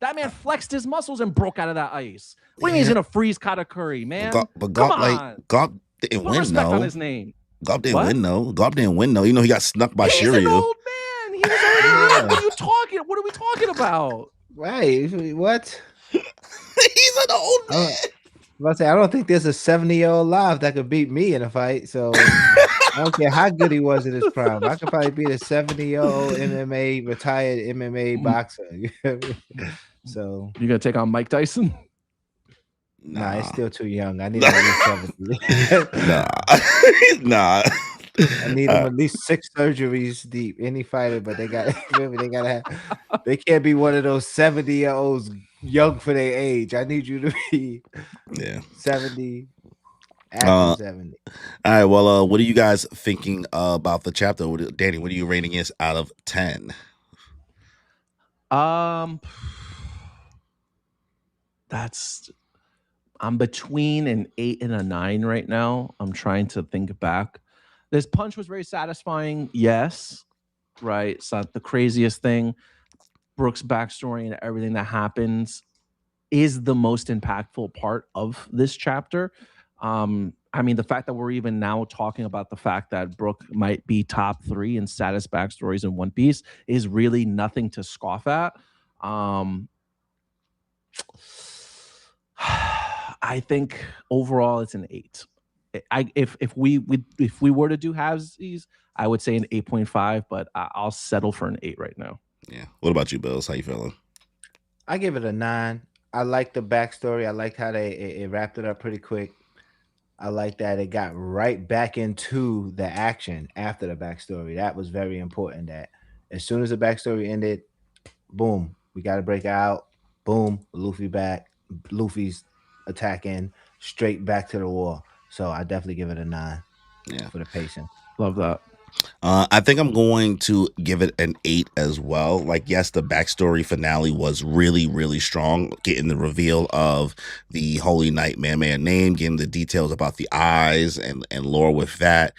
That man flexed his muscles and broke out of that ice. What do you mean he's gonna freeze Katakuri, man? But Garp didn't win, respect though. on his name. Garp didn't win, though. Garp didn't win, though. You know he got snuck by Shiryu. He's an old man. He was already What are you talking? What are we talking about? Right? What? He's an old man. I don't think there's a 70-year-old alive that could beat me in a fight. So I don't care how good he was in his prime. I could probably beat a 70-year-old retired MMA boxer. So you gonna take on Mike Tyson? Nah, it's still too young. I need him at least 70. Nah. I need him at least 6 surgeries deep. Any fighter, but they gotta have. They can't be one of those 70-year-olds young for their age. I need you to be 70. After 70. All right. Well, what are you guys thinking about the chapter? Danny, what are you rating this out of 10? I'm between an 8 and a 9 right now. I'm trying to think back. This punch was very satisfying. Yes. Right. It's not the craziest thing. Brooks' backstory and everything that happens is the most impactful part of this chapter. I mean, the fact that we're even now talking about the fact that Brook might be top 3 in saddest backstories in One Piece is really nothing to scoff at. I think overall it's an 8. If we were to do halvesies, I would say an 8.5, but I'll settle for an 8 right now. Yeah. What about you, Bills? How you feeling? I give it a 9. I like the backstory. I like how they wrapped it up pretty quick. I like that it got right back into the action after the backstory. That was very important. That as soon as the backstory ended, boom, we got to break out. Boom, Luffy back. Luffy's attacking straight back to the war. So I definitely give it a 9 Yeah. for the pacing. Love that. I think I'm going to give it an 8 as well. Like, yes, the backstory finale was really, really strong. Getting the reveal of the Holy Knight Man name, getting the details about the eyes and lore with that.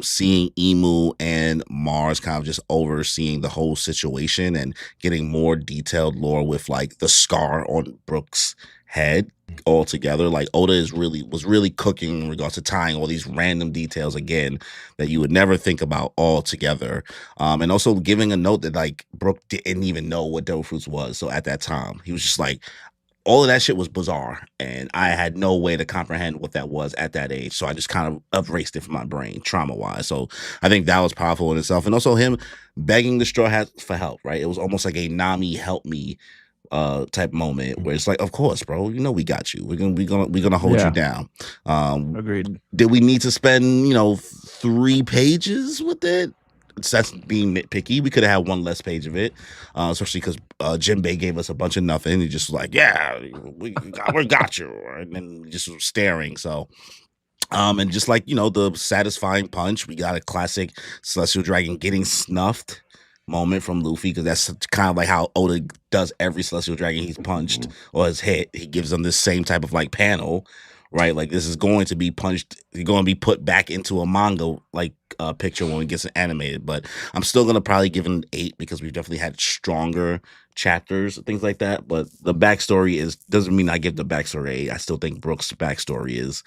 Seeing Emu and Mars kind of just overseeing the whole situation and getting more detailed lore with like the scar on Brooks' head all together. Like Oda was really cooking in regards to tying all these random details again that you would never think about all together. And also giving a note that like Brooke didn't even know what Devil Fruits was. So at that time, he was just like, all of that shit was bizarre. And I had no way to comprehend what that was at that age. So I just kind of erased it from my brain, trauma-wise. So I think that was powerful in itself. And also him begging the Straw Hats for help, right? It was almost like a Nami help me type moment where it's like, of course, bro, you know we got you. We're gonna hold you down. Agreed. Did we need to spend 3 pages with it? That's being nitpicky. We could have had 1 less page of it, especially because Jinbei gave us a bunch of nothing. He just was like, yeah, we got you, and then just was staring. So and just like the satisfying punch, we got a classic Celestial Dragon getting snuffed moment from Luffy, because that's kind of like how Oda does every Celestial Dragon he's punched or has hit. He gives them this same type of like panel, right? Like this is going to be punched, going to be put back into a manga like picture when it gets animated. But I'm still gonna probably give it an 8 because we've definitely had stronger chapters, things like that. But the backstory doesn't mean I give the backstory 8. I still think Brooks' backstory is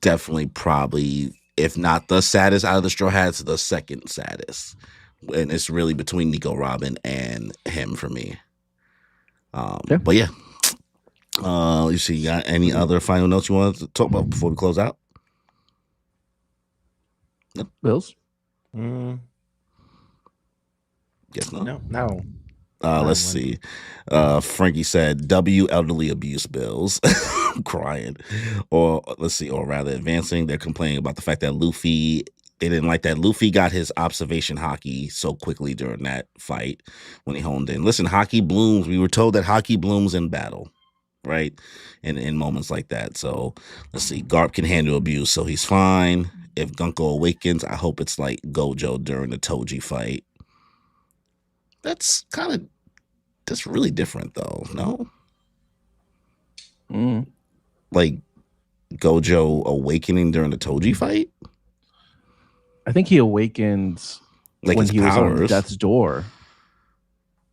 definitely probably, if not the saddest out of the Straw Hats, the second saddest. And it's really between Nico Robin and him for me. But yeah. You see, you got any other final notes you want to talk about before we close out? No. Bills? Guess not. No. Let's see. Frankie said, W elderly abuse bills. I'm crying. Or let's see, or rather advancing, they're complaining about the fact that they didn't like that Luffy got his observation haki so quickly during that fight when he honed in. Listen, haki blooms. We were told that haki blooms in battle, right? In moments like that. So let's see. Garp can handle abuse, so he's fine. If Gunko awakens, I hope it's like Gojo during the Toji fight. That's really different though, no? Like Gojo awakening during the Toji fight? I think he awakens like when his he powers. was on death's door.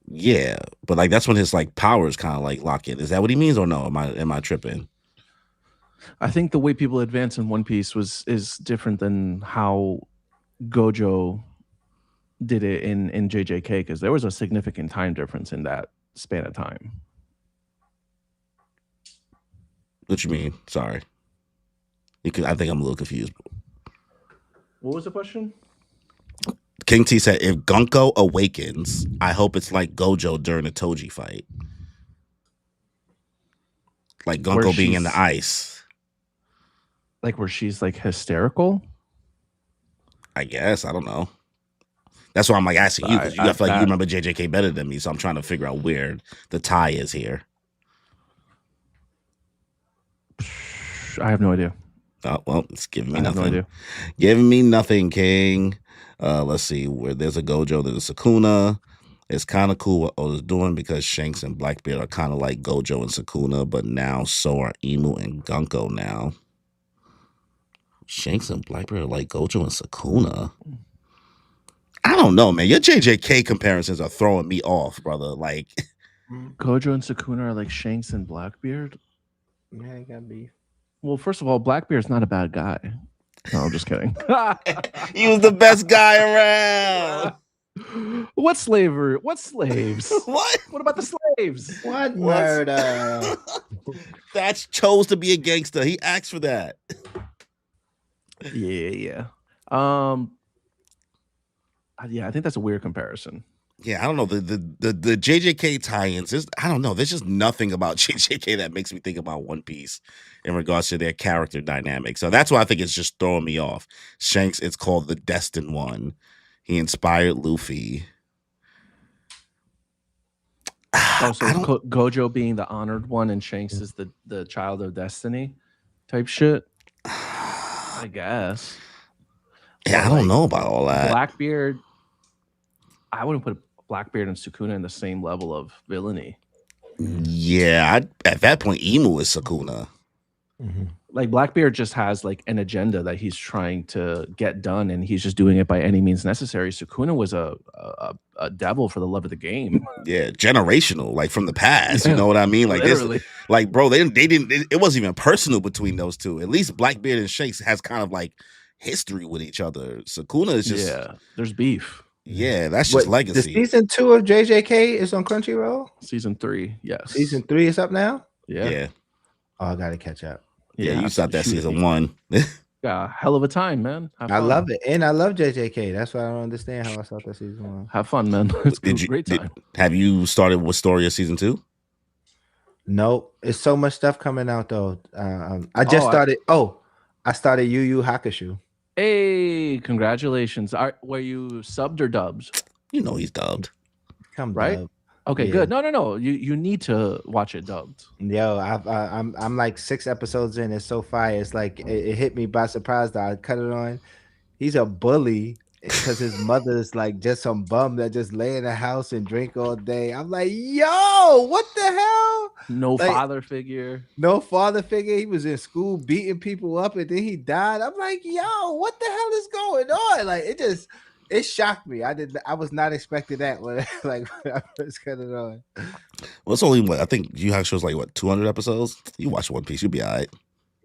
Yeah, but like that's when his like powers kind of like lock in. Is that what he means or no? Am I tripping? I think the way people advance in One Piece is different than how Gojo did it in JJK, because there was a significant time difference in that span of time. What you mean? Sorry. I think I'm a little confused. What was the question? King T said, if Gunko awakens, I hope it's like Gojo during the Toji fight. Like Gunko being in the ice. Like where she's like hysterical? I guess. I don't know. That's why I'm like asking you, because I feel like you remember JJK better than me, so I'm trying to figure out where the tie is here. I have no idea. Oh, well, it's giving me nothing. I have no idea. Giving me nothing, King. Let's see. Where there's a Gojo, there's a Sukuna. It's kind of cool what Oda's doing, because Shanks and Blackbeard are kind of like Gojo and Sukuna, but now so are Emu and Gunko now. Shanks and Blackbeard are like Gojo and Sukuna. I don't know, man. Your JJK comparisons are throwing me off, brother. Like Gojo and Sukuna are like Shanks and Blackbeard? Yeah, I got beef. Well, first of all, Blackbeard's not a bad guy. No, I'm just kidding. He was the best guy around. What slavery? What slaves? What? What about the slaves? What murder? Thatch chose to be a gangster. He asked for that. Yeah. Yeah, I think that's a weird comparison. Yeah, I don't know the JJK tie-ins. I don't know. There's just nothing about JJK that makes me think about One Piece in regards to their character dynamic. So that's why I think it's just throwing me off. Shanks, it's called the Destined One. He inspired Luffy. Oh, so Gojo being the honored one and Shanks is the child of destiny type shit. I guess. Yeah, I don't know about all that. Blackbeard. I wouldn't put Blackbeard and Sukuna in the same level of villainy. Yeah, at that point, Emu is Sukuna. Mm-hmm. Like Blackbeard just has like an agenda that he's trying to get done, and he's just doing it by any means necessary. Sukuna was a devil for the love of the game. Yeah, generational, like from the past. You know what I mean? Like Literally. this, like bro, they didn't. It wasn't even personal between those two. At least Blackbeard and Shanks has kind of like history with each other. Sukuna is just there's beef. Yeah, that's just legacy. The season 2 of JJK is on Crunchyroll. Season 3, yes. Season 3 is up now. Yeah. Oh, I gotta catch up. Yeah, you stopped that season 1. Yeah, hell of a time, man. I love it, and I love JJK. That's why I don't understand how I stopped that season 1. Have fun, man. It's a great time. Have you started with story of season 2? Nope. It's so much stuff coming out though. I just started. I started Yu Yu Hakusho. Hey, congratulations! Were you subbed or dubbed? You know he's dubbed. Right? Dubbed. Okay, good. No. You need to watch it dubbed. Yo, I'm like 6 episodes in. It's so fire. It's like it hit me by surprise that I cut it on. He's a bully because his mother's like just some bum that just lay in the house and drink all day. I'm like, yo, what the hell? No father figure. No father figure. He was in school beating people up and then he died. I'm like, yo, what the hell is going on? Like it shocked me. I was not expecting that when I first cut it on. Well, it's only I think Yu Hakusho is like 200 episodes. You watch One Piece, you'll be all right.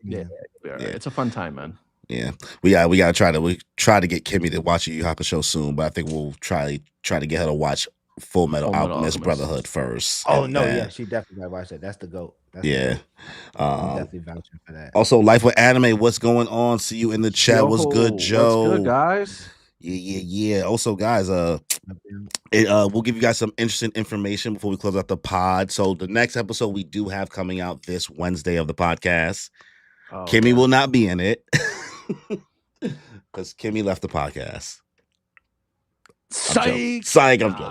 Yeah. It's a fun time, man. Yeah, we gotta try to get Kimmy to watch Yu Hakusho soon, but I think we'll try to get her to watch Full Metal Alchemist Brotherhood first. Oh no, yeah, she definitely gotta watch that. That's the GOAT. I'm definitely vouching for that. Also, Life with Anime, what's going on? See you in the chat. What's good, Joe? What's good, guys? Yeah. Also, guys, we'll give you guys some interesting information before we close out the pod. So the next episode we do have coming out this Wednesday of the podcast. Kimmy will not be in it because Kimmy left the podcast. Psych. I'm joking.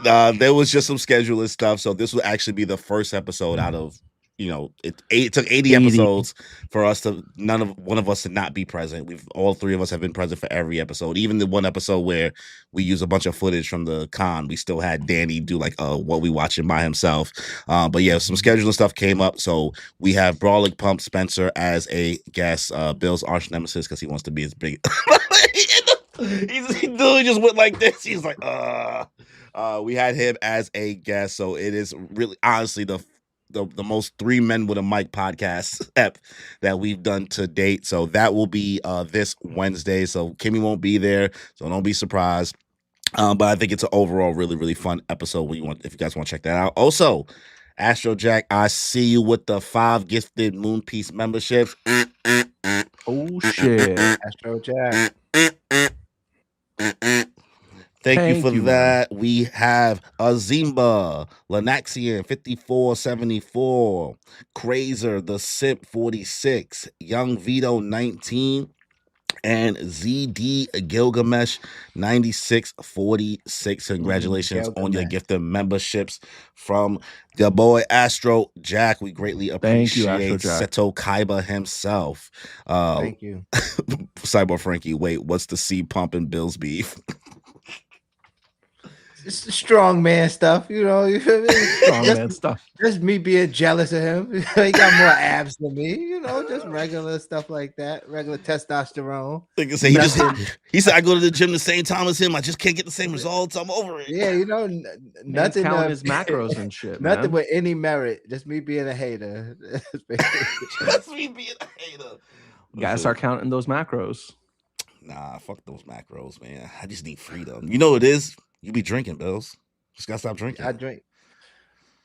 Nah. There was just some scheduling stuff, so this will actually be the first episode out of it took 80 episodes for us to one of us to not be present. All 3 of us have been present for every episode, even the one episode where we use a bunch of footage from the con. We still had Danny do like what we watching by himself. But yeah, some scheduling stuff came up, so we have Brawling Pump Spencer as a guest, Bill's arch nemesis because he wants to be as big. He literally just went like this. He's like, we had him as a guest, so it is really honestly the most 3 men with a mic podcast that we've done to date. So that will be this Wednesday. So Kimmy won't be there, so don't be surprised. But I think it's an overall really, really fun episode if you guys want to check that out. Also, Astro Jack, I see you with the 5 gifted Moon Piece memberships. Oh shit. Astro Jack. Thank you for that. Man. We have Azimba, Lenaxian 5474, Crazer, The Simp 46, Young Vito 19, and ZD Gilgamesh 9646. Congratulations on your gifted memberships from the boy Astro Jack. We greatly appreciate Seto Kaiba himself. Thank you. Cyber Frankie, wait, what's the C pump and Bill's beef? It's strong man stuff, you know. Strong man stuff. Just me being jealous of him. He got more abs than me, you know. Just regular stuff like that. Regular testosterone. Like I say, he said I go to the gym the same time as him. I just can't get the same results. I'm over it. Yeah, you know, nothing. Counting his macros and shit. Nothing with any merit. Just me being a hater. Just me being a hater. You gotta start counting those macros. Nah, fuck those macros, man. I just need freedom. You know what it is? You be drinking, Bills. Just gotta stop drinking. I drink.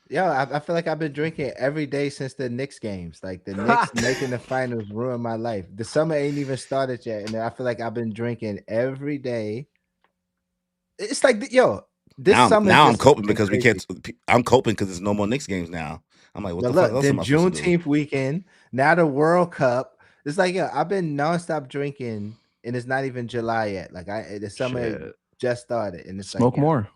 Yeah, I feel like I've been drinking every day since the Knicks games. Like the Knicks making the finals ruined my life. The summer ain't even started yet, and I feel like I've been drinking every day It's like yo, this Now, summer now I'm just coping been because we crazy. can't. I'm coping because there's no more Knicks games now. I'm like, what But the fuck look, else then am I supposed to do? Juneteenth weekend, now the World Cup. It's like yo, I've been nonstop drinking, and it's not even July yet. Like the summer Shit. just started, and it's like Smoke more.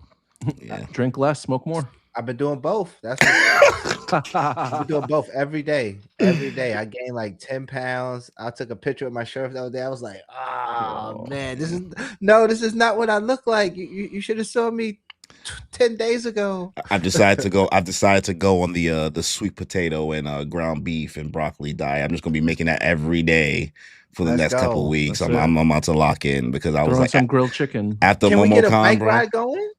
Yeah. Drink less. Smoke more. I've been doing both. That's what I've been doing both every day. Every day, I gained like 10 pounds. I took a picture of my shirt the other day. I was like, oh man, this is not what I look like. You should have saw me 10 days ago. I've decided to go. I've decided to go on the sweet potato and ground beef and broccoli diet. I'm just gonna be making that every day for the Let's next couple go. weeks. That's I'm about to lock in because I was Throw in like some grilled chicken. after Can we get a MomoCon, bike bro. ride going?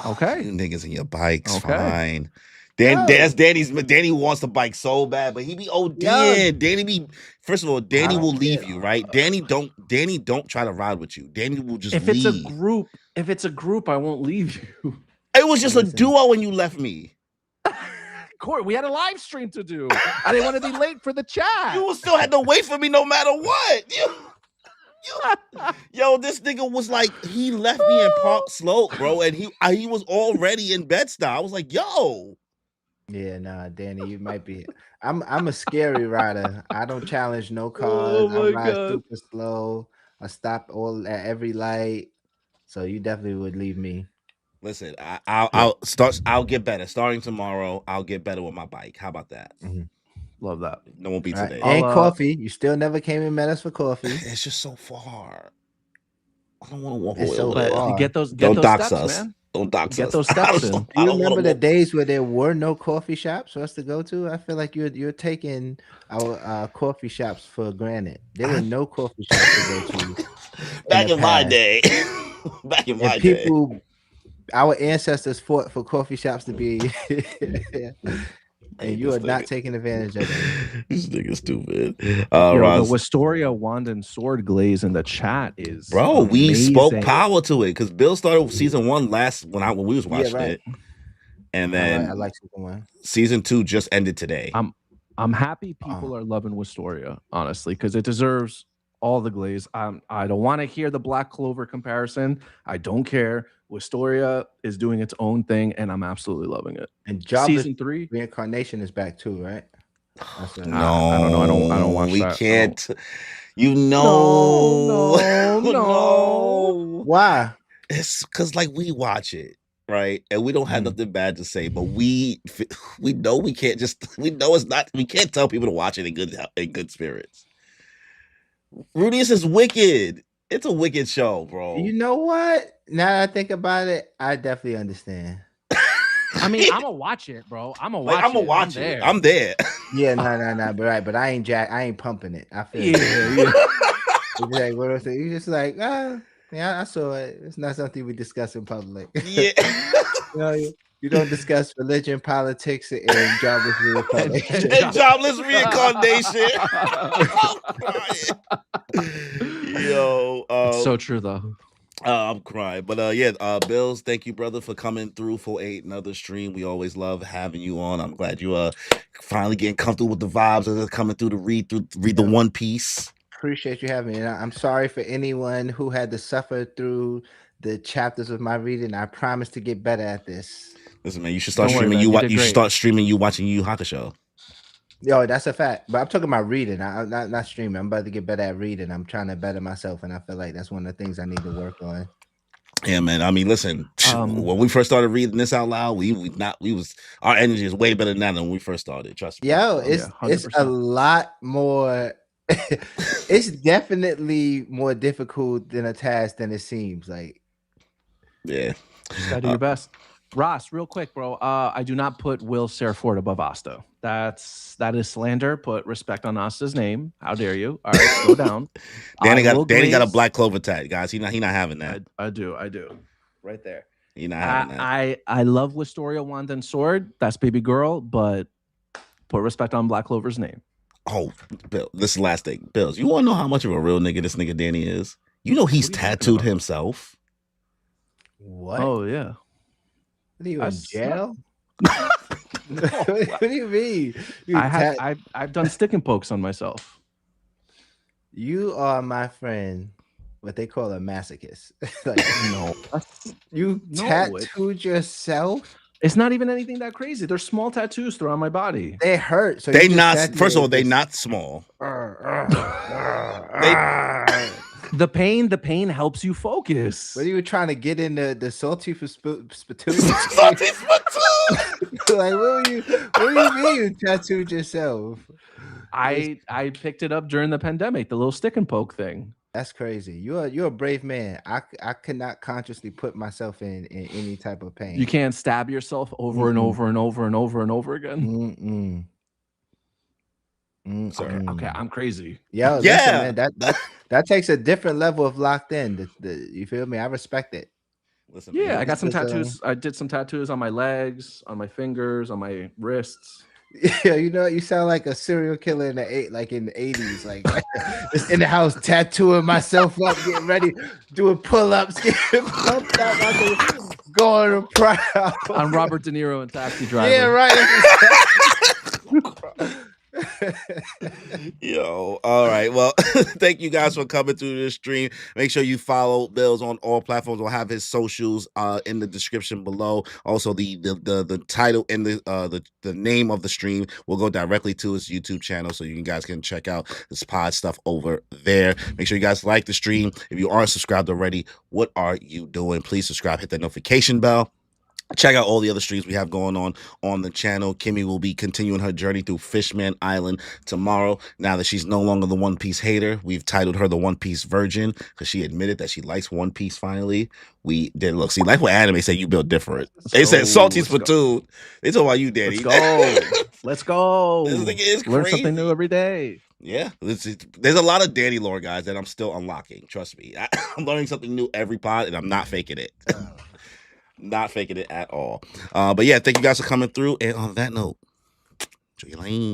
Okay. You niggas and your bikes, Okay. fine. Yo. That's Danny wants the bike so bad, but he be ODing. Yo. Danny be first of all, I Danny don't will leave care. you, right? Danny don't try to ride with you. Danny will just If leave. it's a group, I won't leave you. It was just a Listen. duo when you left me. Corey, we had a live stream to do. I didn't want to be late for the chat. You still had to wait for me no matter what. Yo, this nigga was like, he left me in Park Slope, bro, and he was already in Bed-Stuy. I was like, yo. Yeah, nah, Danny, you might be. I'm a scary rider. I don't challenge no cars. Oh I my ride God. super slow. I stop at every light. So you definitely would leave me. Listen, I'll get better. Starting tomorrow, I'll get better with my bike. How about that? Love that. No, won't be Right. today. And coffee. You still never came and met us for coffee. It's just so far. I don't want to walk It's away so over there. far. Get those Don't dox steps, us. man. Don't dox Get us. those steps in. Do you remember the days where there were no coffee shops for us to go to? I feel like you're taking our coffee shops for granted. There were no coffee shops to go to. Back in my day. Back in my day. Our ancestors fought for coffee shops to be, and you are not taking advantage of it. This nigga stupid. The Wisteria wand and sword glaze in the chat is bro. amazing. We spoke power to it because Bill started season 1 when we was watching it, and then I like season 1. Season 2 just ended today. I'm happy people are loving Wisteria, honestly, because it deserves all the glaze. I don't want to hear the Black Clover comparison. I don't care. Wisteria is doing its own thing, and I'm absolutely loving it. And season 3 reincarnation is back too, right? No, I don't know. I don't watch we that. can't. You know, no. Why? It's because like we watch it, right, and we don't have nothing bad to say, but we know we can't just. We know it's not. We can't tell people to watch it in good spirits. Rudius is wicked. It's a wicked show, bro. You know what? Now that I think about it, I definitely understand. I mean, I'm gonna watch it, bro. I'm gonna watch it. I'm there. Yeah, no, but I ain't pumping it. I feel like what I say. You just like, yeah, I saw it. It's not something we discuss in public. Yeah. You don't discuss religion, politics, and jobless reincarnation. Yo, so true though. I'm crying, but Bills, thank you, brother, for coming through for another stream. We always love having you on. I'm glad you finally getting comfortable with the vibes as coming through to read the One Piece. Appreciate you having me. And I'm sorry for anyone who had to suffer through the chapters of my reading. I promise to get better at this. Listen, man, you should start streaming. You should start streaming. You watching Yu Hakusho. Yo, that's a fact. But I'm talking about reading. I'm not streaming. I'm about to get better at reading. I'm trying to better myself, and I feel like that's one of the things I need to work on. Yeah, man. I mean, listen. When we first started reading this out loud, our energy is way better now than when we first started. Trust me. Yo, it's a lot more. It's definitely more difficult than a task than it seems. Like, yeah, just gotta do your best. Ross, real quick, bro. I do not put Will Serafort above Asta. That is slander. Put respect on Asta's name. How dare you? All right, slow down. Danny got a Black Clover tag, guys. He not having that. I do. Right there. He not having that. I love Wisteria Wand and Sword. That's baby girl, but put respect on Black Clover's name. Oh, Bill, this is the last thing. Bills, you want to know how much of a real nigga this nigga Danny is? You know he's tattooed himself. What? Oh yeah. What are you in jail? What do you mean? I've done stick and pokes on myself. You are my friend what they call a masochist. Like, No, you tattooed yourself. it's not even anything that crazy. They're small tattoos throughout my body. They hurt. So they not. First of all, they not small. The pain helps you focus. What are you trying to get in the salty for spittoon? Salty spittoon. Like, what do you mean you tattooed yourself? I picked it up during the pandemic, the little stick and poke thing. That's crazy. You're a brave man. I cannot consciously put myself in any type of pain. You can't stab yourself over and over and over and over and over again. Okay, I'm crazy. Yeah. Listen, man, that takes a different level of locked in. You feel me? I respect it. Listen, yeah, I got some tattoos. I did some tattoos on my legs, on my fingers, on my wrists. Yeah, you know, you sound like a serial killer in the 80s, like just in the house tattooing myself up, getting ready, doing pull-ups, getting pumped out, going to proud. I'm Robert De Niro in Taxi Driver. Yeah, right. Yo, all right. Well, thank you guys for coming through this stream. Make sure you follow Bills on all platforms. We'll have his socials in the description below. Also, the title and the name of the stream will go directly to his YouTube channel, so you guys can check out his pod stuff over there. Make sure you guys like the stream. If you aren't subscribed already, what are you doing? Please subscribe, hit that notification bell. Check out all the other streams we have going on the channel. Kimmy will be continuing her journey through Fishman Island tomorrow. Now that she's no longer the One Piece hater, we've titled her the One Piece Virgin because she admitted that she likes One Piece finally. We did look. See, like what anime say, you built different. They said Salty Spittoon. They talk about you, Daddy. Let's go. This Learn crazy. something new every day. Yeah, there's a lot of daddy lore, guys, that I'm still unlocking. Trust me. I'm learning something new every pod, and I'm not faking it. Not faking it at all. But yeah, thank you guys for coming through. And on that note, enjoy your lane.